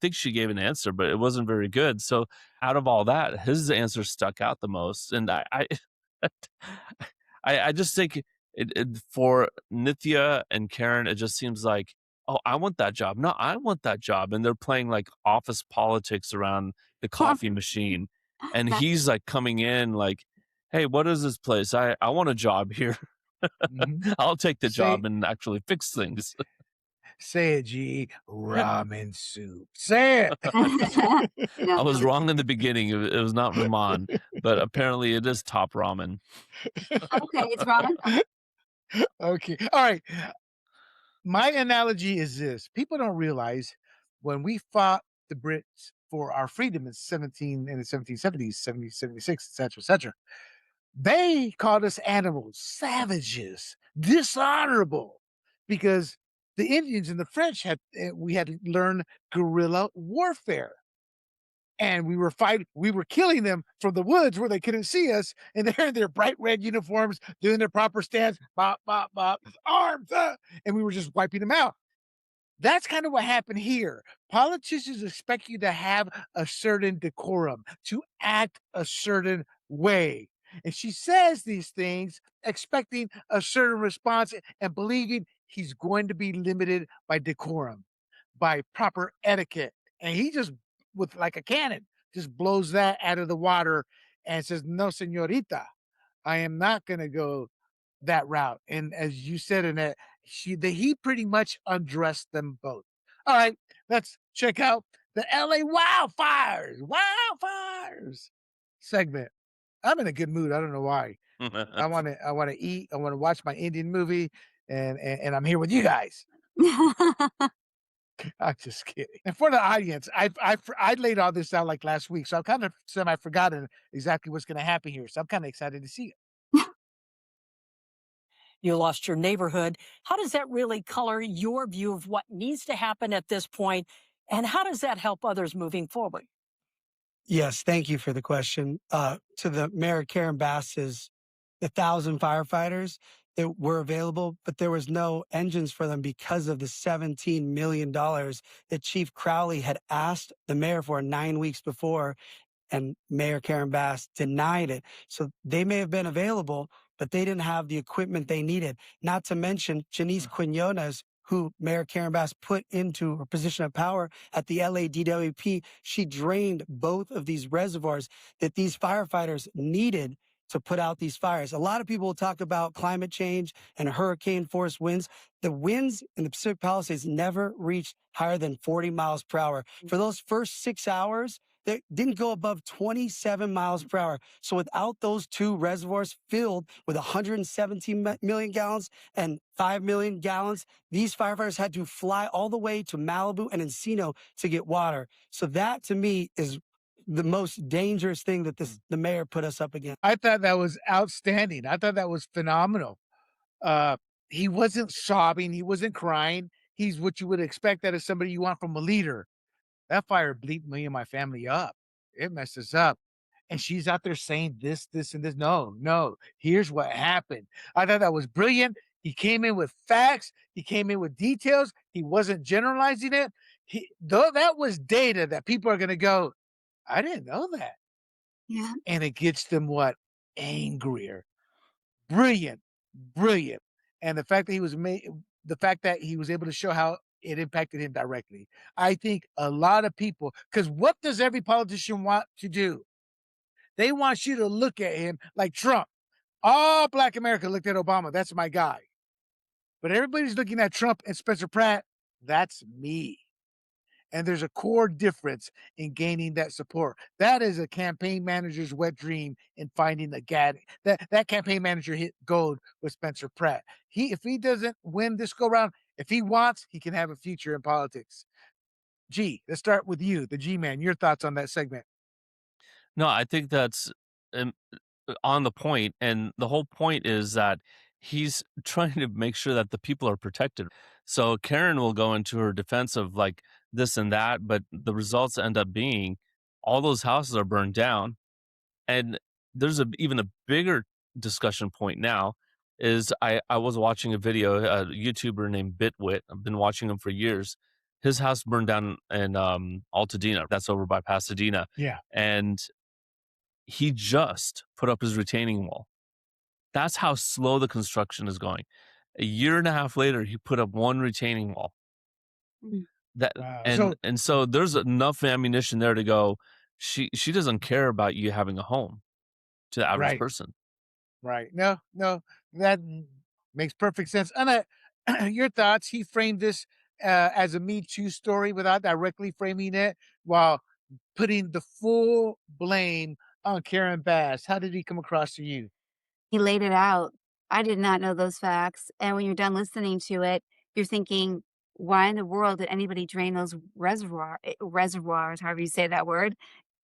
think she gave an answer, but it wasn't very good. So out of all that, his answer stuck out the most. And I just think for Nithya and Karen, it just seems like, oh, I want that job. No, I want that job. And they're playing like office politics around the coffee machine. And That he's like coming in like, hey, what is this place? I want a job here. Mhm. I'll take the Say job and actually fix things. say it, G. Ramen soup. Say I no, was wrong in the beginning. It was not ramen, but apparently it is top ramen. okay, it's ramen. Okay. it. Okay. All right. My analogy is this: people don't realize when we fought the Brits for our freedom in the 1770s, 1776, etc., etc., they called us animals, savages, dishonorable, because the Indians and the French we had to learn guerrilla warfare. And we were killing them from the woods where they couldn't see us, and they're in their bright red uniforms, doing their proper stance, bop, bop, bop, arms, and we were just wiping them out. That's kind of what happened here. Politicians expect you to have a certain decorum, to act a certain way. And she says these things expecting a certain response and believing he's going to be limited by decorum, by proper etiquette. And he just, with like a cannon, just blows that out of the water and says, "No, senorita, I am not going to go that route." And as you said in that, he pretty much undressed them both. All right, let's check out the LA wildfires. Wildfires segment. I'm in a good mood. I don't know why. I want to eat. I want to watch my Indian movie, and I'm here with you guys. I'm just kidding. And for the audience, I laid all this out like last week, so I'm kind of semi forgotten exactly what's going to happen here. So I'm kind of excited to see it. You lost your neighborhood. How does that really color your view of what needs to happen at this point? And how does that help others moving forward? Yes, thank you for the question. To the Mayor Karen Bass's, the 1,000 firefighters that were available, but there was no engines for them because of the $17 million that Chief Crowley had asked the mayor for 9 weeks before, and Mayor Karen Bass denied it. So they may have been available, but they didn't have the equipment they needed. Not to mention Janice Quinones, who Mayor Karen Bass put into her position of power at the LADWP. She drained both of these reservoirs that these firefighters needed to put out these fires. A lot of people will talk about climate change and hurricane force winds. The winds in the Pacific Palisades never reached higher than 40 miles per hour. For those first 6 hours, they didn't go above 27 miles per hour. So without those two reservoirs filled with 117 million gallons and 5 million gallons, these firefighters had to fly all the way to Malibu and Encino to get water. So that to me is the most dangerous thing that the mayor put us up against. I thought that was outstanding. I thought that was phenomenal. Uh, he wasn't sobbing. He wasn't crying. He's what you would expect out of somebody you want from a leader. That fire bleeped me and my family up. It messed us up. And she's out there saying this, this, and this. No, no. Here's what happened. I thought that was brilliant. He came in with facts. He came in with details. He wasn't generalizing it. Though that was data that people are going to go, I didn't know that. Yeah. And it gets them what? Angrier. Brilliant. Brilliant. And the fact that he was able to show how it impacted him directly. I think a lot of people, because what does every politician want to do? They want you to look at him like Trump. All Black America looked at Obama. That's my guy. But everybody's looking at Trump and Spencer Pratt. That's me. And there's a core difference in gaining that support. That is a campaign manager's wet dream in finding the gad. That campaign manager hit gold with Spencer Pratt. If he doesn't win this go round, if he wants, he can have a future in politics. G, let's start with you, the G man. Your thoughts on that segment? No, I think that's um, on the point, and the whole point is that he's trying to make sure that the people are protected. So Karen will go into her defense of like this and that, but the results end up being all those houses are burned down. And there's even a bigger discussion point now is I was watching a video, a YouTuber named Bitwit. I've been watching him for years. His house burned down in Altadena. That's over by Pasadena. Yeah. And he just put up his retaining wall. That's how slow the construction is going. A year and a half later, he put up one retaining wall. Mm. That Wow. and so there's enough ammunition there to go. She doesn't care about you having a home to the average Right. person. Right. No, that makes perfect sense. And your thoughts? He framed this as a Me Too story without directly framing it, while putting the full blame on Karen Bass. How did he come across to you? He laid it out. I did not know those facts. And when you're done listening to it, you're thinking, why in the world did anybody drain those reservoirs, however you say that word?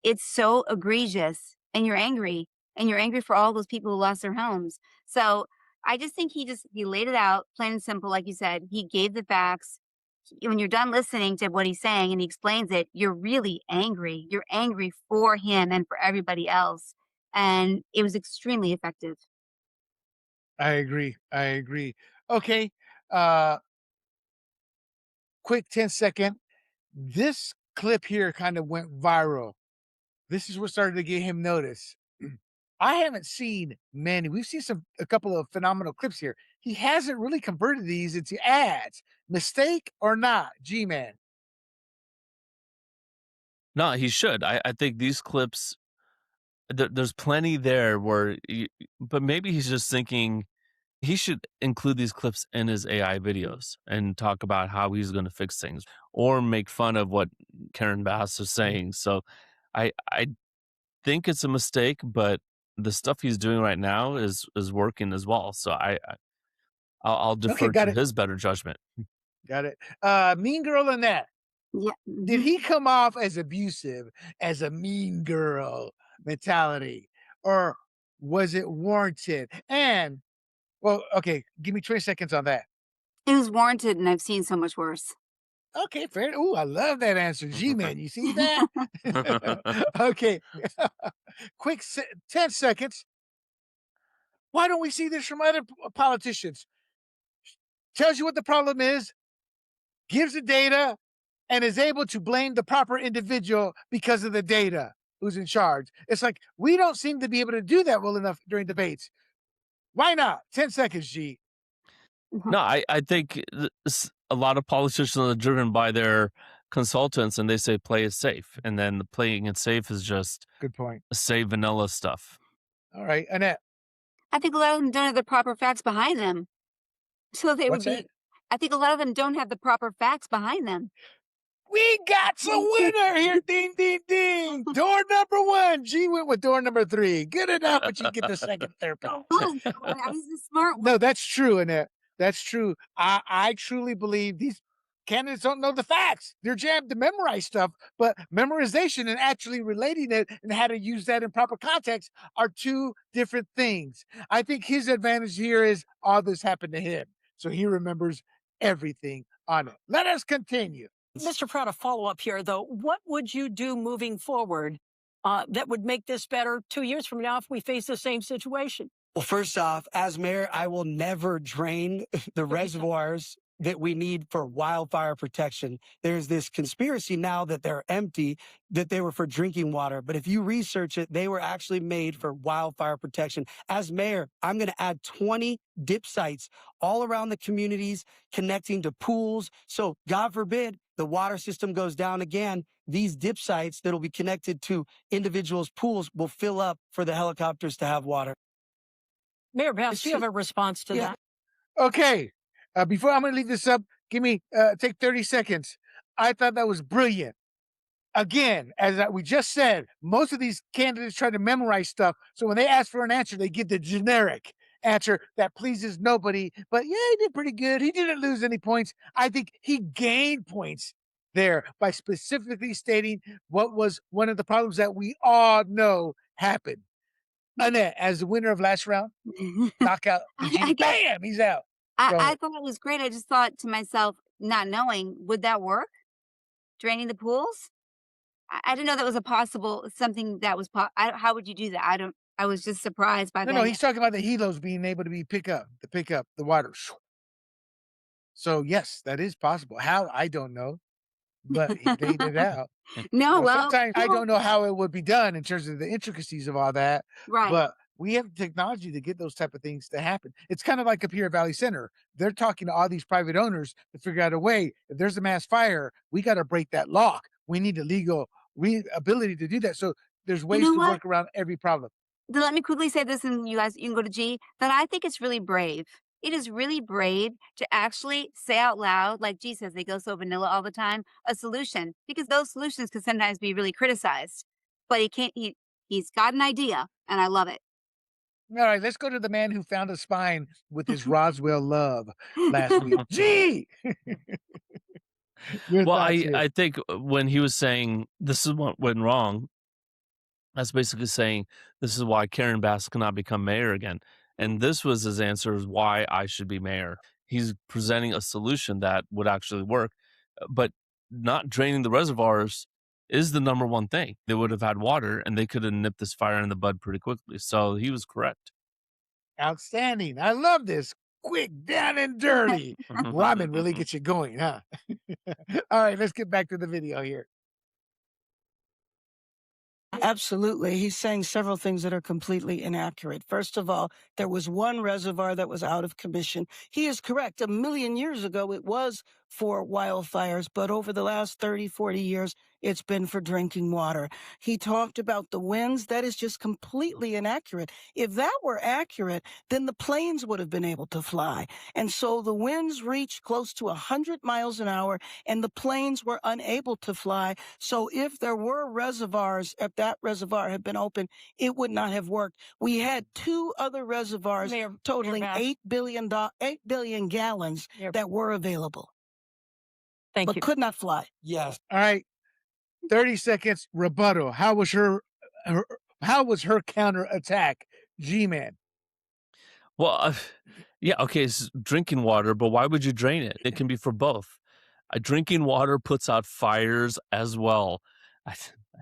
It's so egregious. And you're angry. And you're angry for all those people who lost their homes. So I just think he laid it out, plain and simple, like you said. He gave the facts. When you're done listening to what he's saying and he explains it, you're really angry. You're angry for him and for everybody else. And it was extremely effective. I agree. Okay. Uh quick 10-second. This clip here kind of went viral. This is what started to get him noticed. I haven't seen many. We've seen a couple of phenomenal clips here. He hasn't really converted these into ads. Mistake or not, G-Man? No, he should. I think these clips, there's plenty there but maybe he's just thinking he should include these clips in his AI videos and talk about how he's going to fix things or make fun of what Karen Bass is saying. So I think it's a mistake, but the stuff he's doing right now is working as well. So I'll Okay, defer got to it. his better judgment. Got it. Mean Girl in that. Yeah. Did Mhm. he come off as abusive, as a mean girl mentality, or was it warranted? And well, okay, give me 20 seconds on that. It was warranted, and I've seen so much worse. Okay, fair. Ooh, I love that answer, G-Man. You see that? Okay. Quick 10 seconds. Why don't we see this from other politicians? Tells you what the problem is, gives the data, and is able to blame the proper individual because of the data who's in charge. It's like we don't seem to be able to do that well enough during debates. Why not? 10 seconds, G. Mhm. No, I think a lot of politicians are driven by their consultants and they say play it safe. And then the playing it safe is just Good point. say vanilla stuff. All right, Annette. I think a lot of them don't have the proper facts behind them. So they would What's that? be I think a lot of them don't have the proper facts behind them. We got a winner here. Ding, ding, ding. Door number 1. G went with door number 3. Good enough, but you get the second, third. Oh, he's the smart one. No, that's true, Annette. That's true. I truly believe these candidates don't know the facts. They're jammed to memorize stuff, but memorization and actually relating it and how to use that in proper context are two different things. I think his advantage here is all this happened to him. So he remembers everything on it. Let us continue. Mr. Pratt, a follow up here, though. What would you do moving forward that would make this better 2 years from now if we face the same situation? Well, first off, as mayor, I will never drain the reservoirs that we need for wildfire protection. There's this conspiracy now that they're empty, that they were for drinking water. But if you research it, they were actually made for wildfire protection. As mayor, I'm going to add 20 dip sites all around the communities connecting to pools. So God forbid the water system goes down again. These dip sites that'll be connected to individuals' pools will fill up for the helicopters to have water. Mayor Bass, do you have a response to that? Okay. Before I'm going to leave this up, take 30 seconds. I thought that was brilliant. Again, we just said, most of these candidates try to memorize stuff. So when they ask for an answer, they give the generic answer that pleases nobody. But yeah, he did pretty good. He didn't lose any points. I think he gained points there by specifically stating what was one of the problems that we all know happened. Annette, as the winner of last round, knockout, I guess bam, he's out. Go I ahead. thought it was great. I just thought to myself, not knowing, would that work? Draining the pools? I didn't know that was a possible something that was how would you do that? I was just surprised by No, that. he's talking about the helos being able to pick up the water. So yes, that is possible. How? I don't know, but he laid it out. No, well, Sometimes I well, don't know how it would be done in terms of the intricacies of all that, right. but we have technology to get those type of things to happen. It's kind of like up here at Valley Center. They're talking to all these private owners to figure out a way. If there's a mass fire, we got to break that lock. We need a legal ability to do that. So there's You ways know to what? work around every problem. Let me quickly say this, and you guys, you can go to G, that I think it's really brave. It is really brave to actually say out loud, like G says, they go so vanilla all the time, a solution, because those solutions can sometimes be really criticized. But he can't, he's got an idea, and I love it. All right, let's go to the man who found a spine with his Roswell love last week. Gee, your Well, thoughts here. I think when he was saying this is what went wrong, that's basically saying this is why Karen Bass cannot become mayor again. And this was his answer is why I should be mayor. He's presenting a solution that would actually work, but not draining the reservoirs is the number one thing. They would have had water and they could have nipped this fire in the bud pretty quickly. So he was correct. Outstanding. I love this. Quick, down and dirty. Ramen really gets you going, huh? All right, let's get back to the video here. Absolutely. He's saying several things that are completely inaccurate. First of all, there was one reservoir that was out of commission. He is correct. A million years ago, it was for wildfires, but over the last 30, 40 years, it's been for drinking water. He talked about the winds. That is just completely inaccurate. If that were accurate, then the planes would have been able to fly. And so the winds reached close to 100 miles an hour, and the planes were unable to fly. So if there were reservoirs, if that reservoir had been open, it would not have worked. We had two other reservoirs totaling Bass. 8 billion gallons Mayor- that were available, Thank but you. could not fly. Yes. All right, 30 seconds rebuttal. How was her counter attack? G-Man. Well, yeah, okay, it's drinking water, but why would you drain it? It can be for both. Drinking water puts out fires as well. I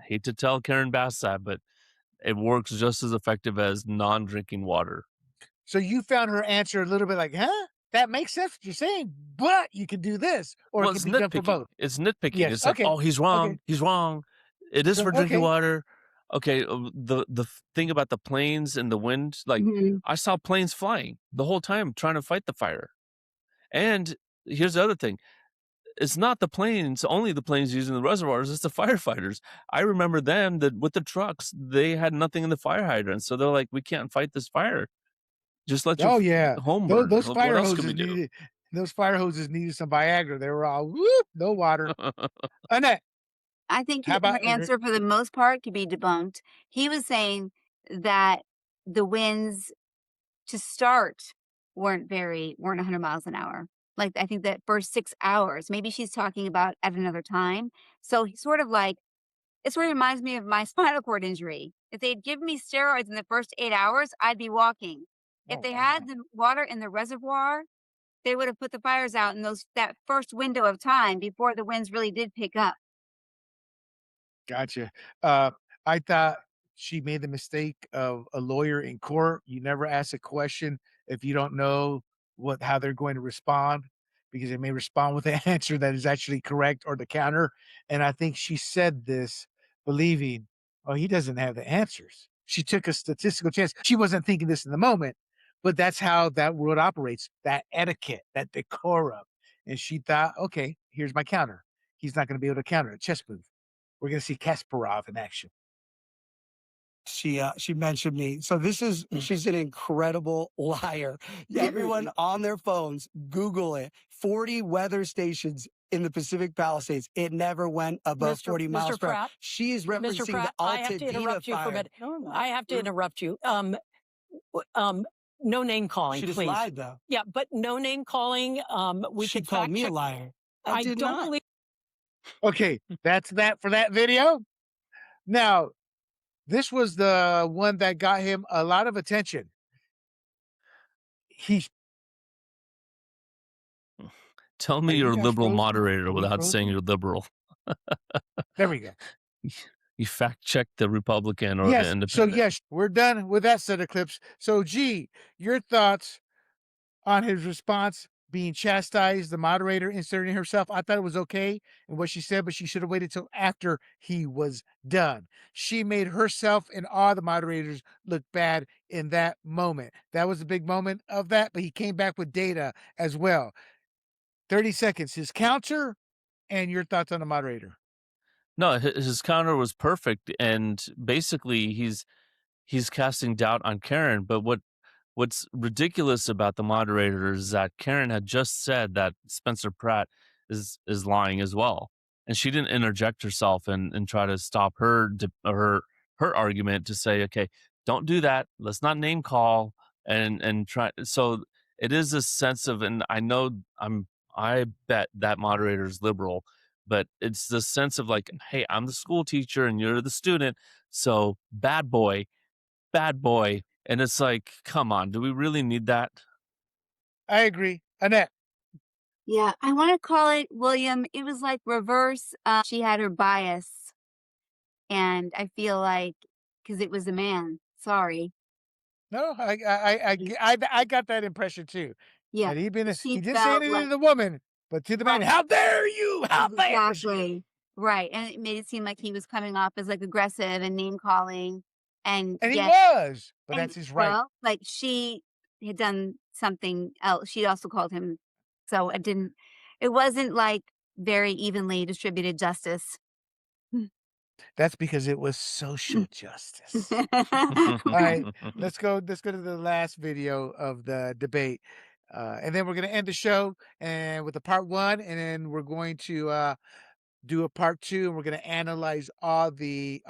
hate to tell Karen Bass that, but it works just as effective as non-drinking water. So you found her answer a little bit like, huh? That makes sense what you're saying, but you can do this, or Well, it it's can be done for nitpicking. both. It's nitpicking. Yes. It's like, Okay. oh, he's wrong. Okay. He's wrong. It is So, for drinking okay. water. Okay, the thing about the planes and the wind, like Mhm. I saw planes flying the whole time trying to fight the fire. And here's the other thing. It's not the planes, only the planes using the reservoirs, it's the firefighters. I remember them that with the trucks, they had nothing in the fire hydrant. So they're like, we can't fight this fire. Just let your Oh yeah, home those, burn. those What fire else can we hoses do? needed. Those fire hoses needed some Viagra. They were all whoop, no water. Annette, I think how her about answer for the most part could be debunked. He was saying that the winds to start weren't 100 miles an hour. Like I think that first 6 hours, maybe she's talking about at another time. So he's sort of like it sort of reminds me of my spinal cord injury. If they'd given me steroids in the first 8 hours, I'd be walking. If Oh, they wow. had the water in the reservoir, they would have put the fires out in that first window of time before the winds really did pick up. Gotcha. I thought she made the mistake of a lawyer in court. You never ask a question if you don't know how they're going to respond, because they may respond with an answer that is actually correct or the counter. And I think she said this believing, oh, he doesn't have the answers. She took a statistical chance. She wasn't thinking this in the moment, but that's how that world operates, that etiquette, that decorum. And she thought, okay, here's my counter. He's not going to be able to counter a chess move. We're going to see Kasparov in action. She mentioned me. So she's an incredible liar. Everyone on their phones, Google it. 40 weather stations in the Pacific Palisades. It never went above 40 miles Mr. per hour. Pratt, She is Mr. referencing Pratt, the I have to Altadena interrupt you for a fire. minute. No, no. I have to interrupt you. No name calling, She just please. lied, though. Yeah, but no name calling. We She could called fact me a check. liar. I I did don't not. believe. Okay, that's that for that video. Now, this was the one that got him a lot of attention. He Tell me Are you you're a guys liberal frozen? moderator Are we without saying frozen? you're liberal. There we go. You fact check the Republican or the Yes. So independent. yes, we're done with that set of clips. So G, your thoughts on his response being chastised, the moderator inserting herself. I thought it was okay and what she said, but she should have waited till after he was done. She made herself and all the moderators look bad in that moment. That was a big moment of that, but he came back with data as well. 30 seconds, his counter and your thoughts on the moderator. No, his counter was perfect, and basically he's casting doubt on Karen. But what's ridiculous about the moderator is that Karen had just said that Spencer Pratt is lying as well, and she didn't interject herself and try to stop her argument to say, okay, don't do that. Let's not name call and try. So it is a sense of, and I bet that moderator is liberal, but it's the sense of like, hey, I'm the school teacher and you're the student, so bad boy, bad boy. And it's like, come on, do we really need that? I agree. Annette. Yeah, I want to call it, William. It was like reverse. She had her bias, and I feel like because it was a man. Sorry. No, Mm. I got that impression too. Yeah, That he she didn't say felt anything to like the woman, but to the man, right, how dare you? How dare she? exactly right, and it made it seem like he was coming off as like aggressive and name calling, and And he yet, was, but and that's his right. well, like she had done something else. She also called him, so it didn't. It wasn't like very evenly distributed justice. That's because it was social justice. All right, let's go. Let's go to the last video of the debate, and then we're going to end the show and with a part one, and then we're going to do a part two, and we're going to analyze all the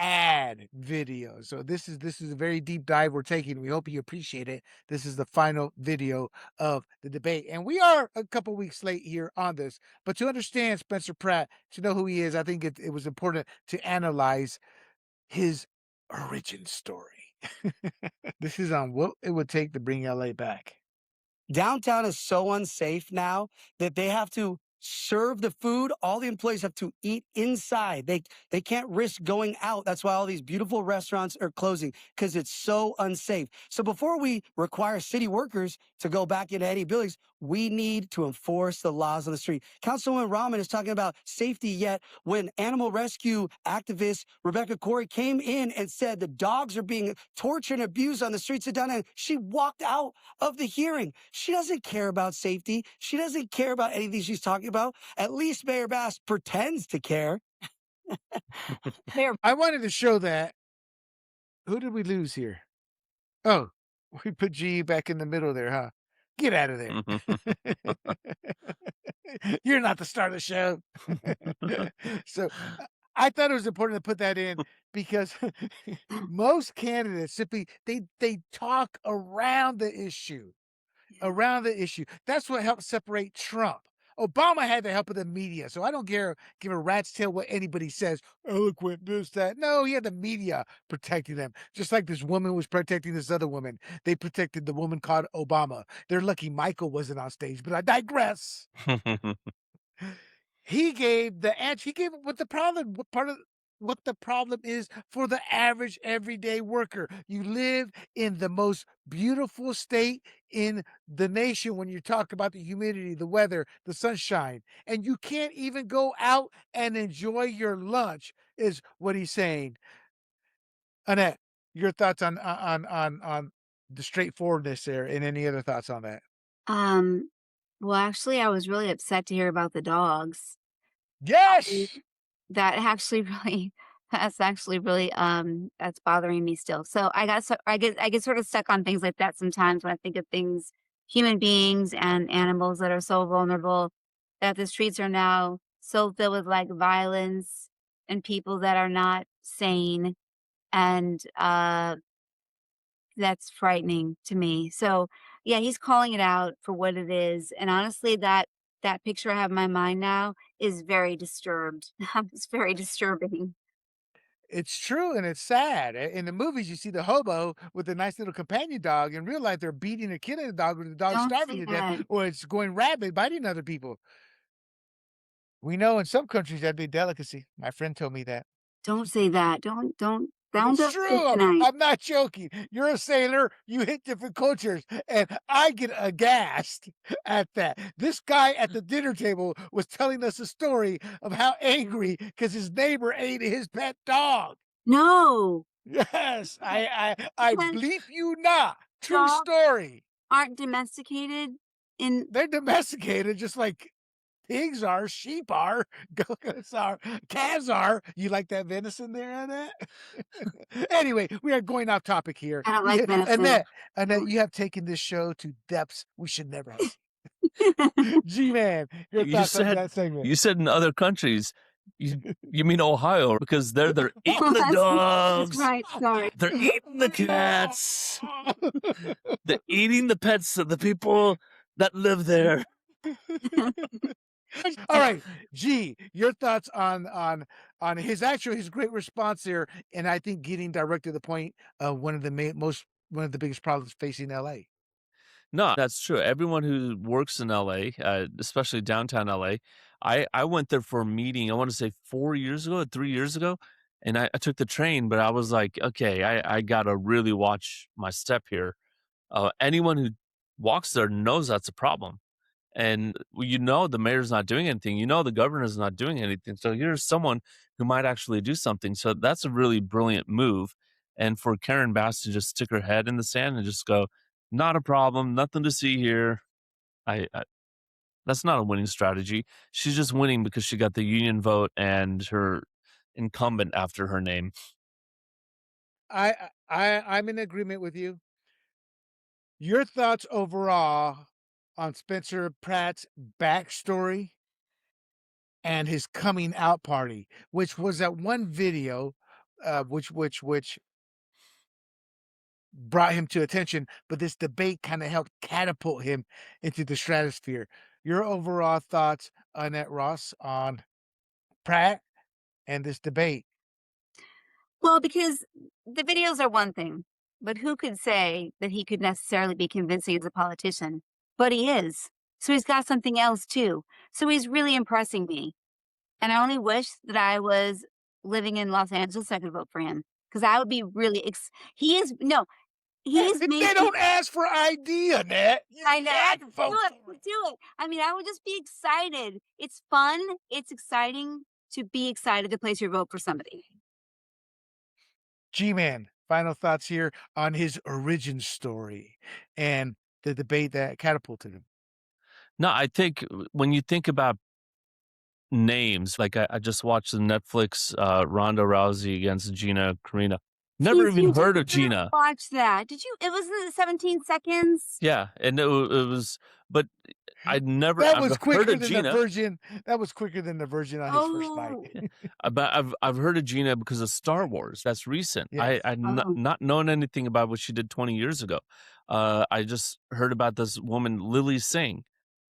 ad videos. So this is a very deep dive we're taking. We hope you appreciate it. This is the final video of the debate, and we are a couple weeks late here on this. But to understand Spencer Pratt, to know who he is, I think it was important to analyze his origin story. This is on what it would take to bring LA back. Downtown is so unsafe now that they have to serve the food. All the employees have to eat inside. They can't risk going out. That's why all these beautiful restaurants are closing because it's so unsafe. So before we require city workers to go back into any buildings, we need to enforce the laws on the street. Councilwoman Rahman is talking about safety, yet when animal rescue activist Rebecca Corey came in and said the dogs are being tortured and abused on the streets of downtown, she walked out of the hearing. She doesn't care about safety. She doesn't care about anything she's talking about. At least Mayor Bass pretends to care. Mayor, I wanted to show that. Who did we lose here? Oh, we put G back in the middle there, huh? Get out of there. You're not the star of the show. So I thought it was important to put that in because most candidates simply they talk around the issue. Around the issue. That's what helped separate Trump. Obama had the help of the media, so I don't give a rat's tail what anybody says. Eloquent, this, that. No, he had the media protecting them. Just like this woman was protecting this other woman. They protected the woman called Obama. They're lucky Michael wasn't on stage, but I digress. He gave the answer. He gave what the problem, what the problem is for the average everyday worker. You live in the most beautiful state in the nation when you talk about the humidity, the weather, the sunshine, and you can't even go out and enjoy your lunch, is what he's saying. Annette, your thoughts on the straightforwardness there, and any other thoughts on that? um, well, actually, I was really upset to hear about the dogs. Yes. That actually really That's actually really, that's bothering me still. So I get sort of stuck on things like that sometimes when I think of things, human beings and animals that are so vulnerable, that the streets are now so filled with like violence and people that are not sane. And that's frightening to me. So yeah, he's calling it out for what it is. And honestly, that picture I have in my mind now is very disturbed. It's very disturbing. It's true and it's sad. In the movies, you see the hobo with a nice little companion dog. In real life, they're beating or killing the dog, or the dog's Don't starving say to death, that. or it's going rabid, biting other people. We know in some countries that'd be a delicacy. My friend told me that. Don't say that. Don't It's sleep true. tonight. I'm not joking. You're a sailor. You hit different cultures, and I get aghast at that. This guy at the dinner table was telling us a story of how angry because his neighbor ate his pet dog. No, Yes, I because believe you not. True dogs story. aren't domesticated in They're domesticated just like pigs are, sheep are, goats are, calves are. You like that venison there on that? Anyway, we are going off topic here. I don't like venison. Annette, you have taken this show to depths we should never have seen. G-Man, your You thoughts on said that segment? you said in other countries. You mean Ohio because they're eating Oh, the that's dogs. right. Sorry. They're eating the cats. They're eating the pets of the people that live there. All right, G, your thoughts on his great response here, and I think getting direct to the point of one of the biggest problems facing LA. No, that's true. Everyone who works in LA, especially downtown LA, I went there for a meeting. I want to say 4 years ago, 3 years ago, and I took the train. But I was like, okay, I gotta really watch my step here. Anyone who walks there knows that's a problem. And the mayor's not doing anything. The governor's not doing anything. So here's someone who might actually do something. So that's a really brilliant move. And for Karen Bass to just stick her head in the sand and just go, not a problem, nothing to see here. I That's not a winning strategy. She's just winning because she got the union vote and her incumbent after her name. I'm in agreement with you. Your thoughts overall on Spencer Pratt's backstory and his coming out party, which was that one video, which brought him to attention, but this debate kind of helped catapult him into the stratosphere. Your overall thoughts, Annette Ross, on Pratt and this debate? Well, because the videos are one thing, but who could say that he could necessarily be convincing as a politician? But he is. So he's got something else too. So he's really impressing me. And I only wish that I was living in Los Angeles so I could vote for him. Because I would be really he is no, he's They made don't ask for ID, Annette. You I know. I can't could vote for it. do it. I mean, I would just be excited. It's fun. It's exciting to be excited to place your vote for somebody. G-Man, final thoughts here on his origin story and the debate that catapulted him. No, I think when you think about names, like I just watched the Netflix Ronda Rousey against Gina Carino. Never Jeez, even you heard of did not Gina. watch that. Did you? It was in the 17 seconds. Yeah, and it was, but I've That was heard quicker of than the Gina. version. That was quicker than the version on his first night. Oh, But I've heard of Gina because of Star Wars. That's recent. Yes. I oh. not known anything about what she did 20 years ago. I just heard about this woman Lily Singh,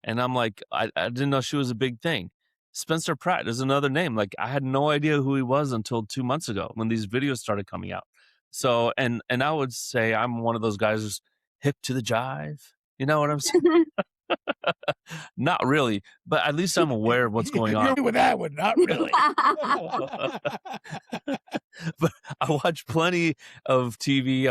and I'm like, I didn't know she was a big thing. Spencer Pratt is another name. Like I had no idea who he was until 2 months ago when these videos started coming out. So and I would say I'm one of those guys who's hip to the jive. You know what I'm saying? Not really, but at least I'm aware of what's going on. You're with that one, not really. But I watch plenty of TV.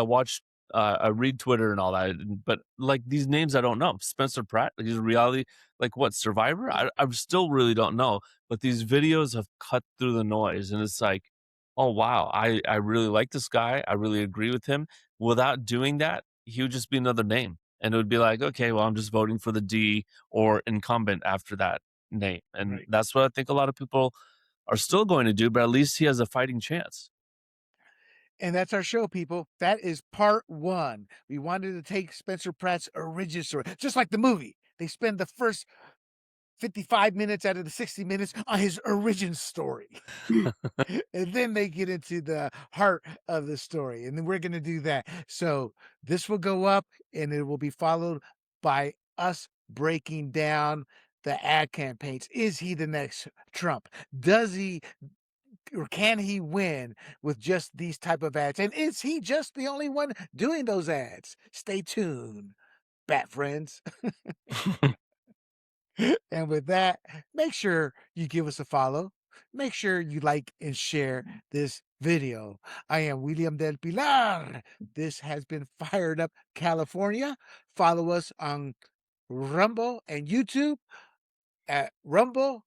I read Twitter and all that. But like these names, I don't know. Spencer Pratt, he's a reality, like what, Survivor? I still really don't know. But these videos have cut through the noise, and it's like, oh wow, I really like this guy. I really agree with him. Without doing that, he would just be another name, and it would be like, okay, well, I'm just voting for the D or incumbent after that name, and Right. that's what I think a lot of people are still going to do, but at least he has a fighting chance. And that's our show, people. That is part 1. We wanted to take Spencer Pratt's origin story, just like the movie. They spend the first 55 minutes out of the 60 minutes on his origin story. And then they get into the heart of the story. And then we're going to do that. So this will go up and it will be followed by us breaking down the ad campaigns. Is he the next Trump? Does he or can he win with just these type of ads? And is he just the only one doing those ads? Stay tuned, bat friends. And with that, make sure you give us a follow. Make sure you like and share this video. I am William Del Pilar. This has been Fired Up California. Follow us on Rumble and YouTube at Rumble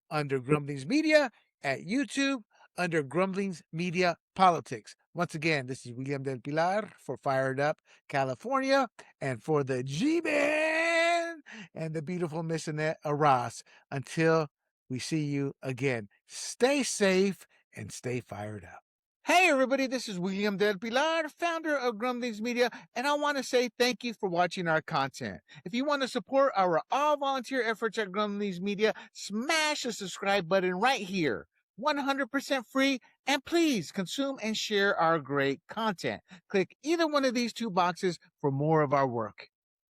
under Grumblings Media, at YouTube under Grumblings Media Politics. Once again, this is William Del Pilar for Fired Up California, and for the G-Man and the beautiful Miss Annette Arras. Until we see you again, stay safe and stay fired up. Hey everybody, this is William Del Pilar, founder of Grumblings Media, and I want to say thank you for watching our content. If you want to support our all-volunteer efforts at Grumblings Media, smash the subscribe button right here. 100% free, and please consume and share our great content. Click either one of these 2 boxes for more of our work.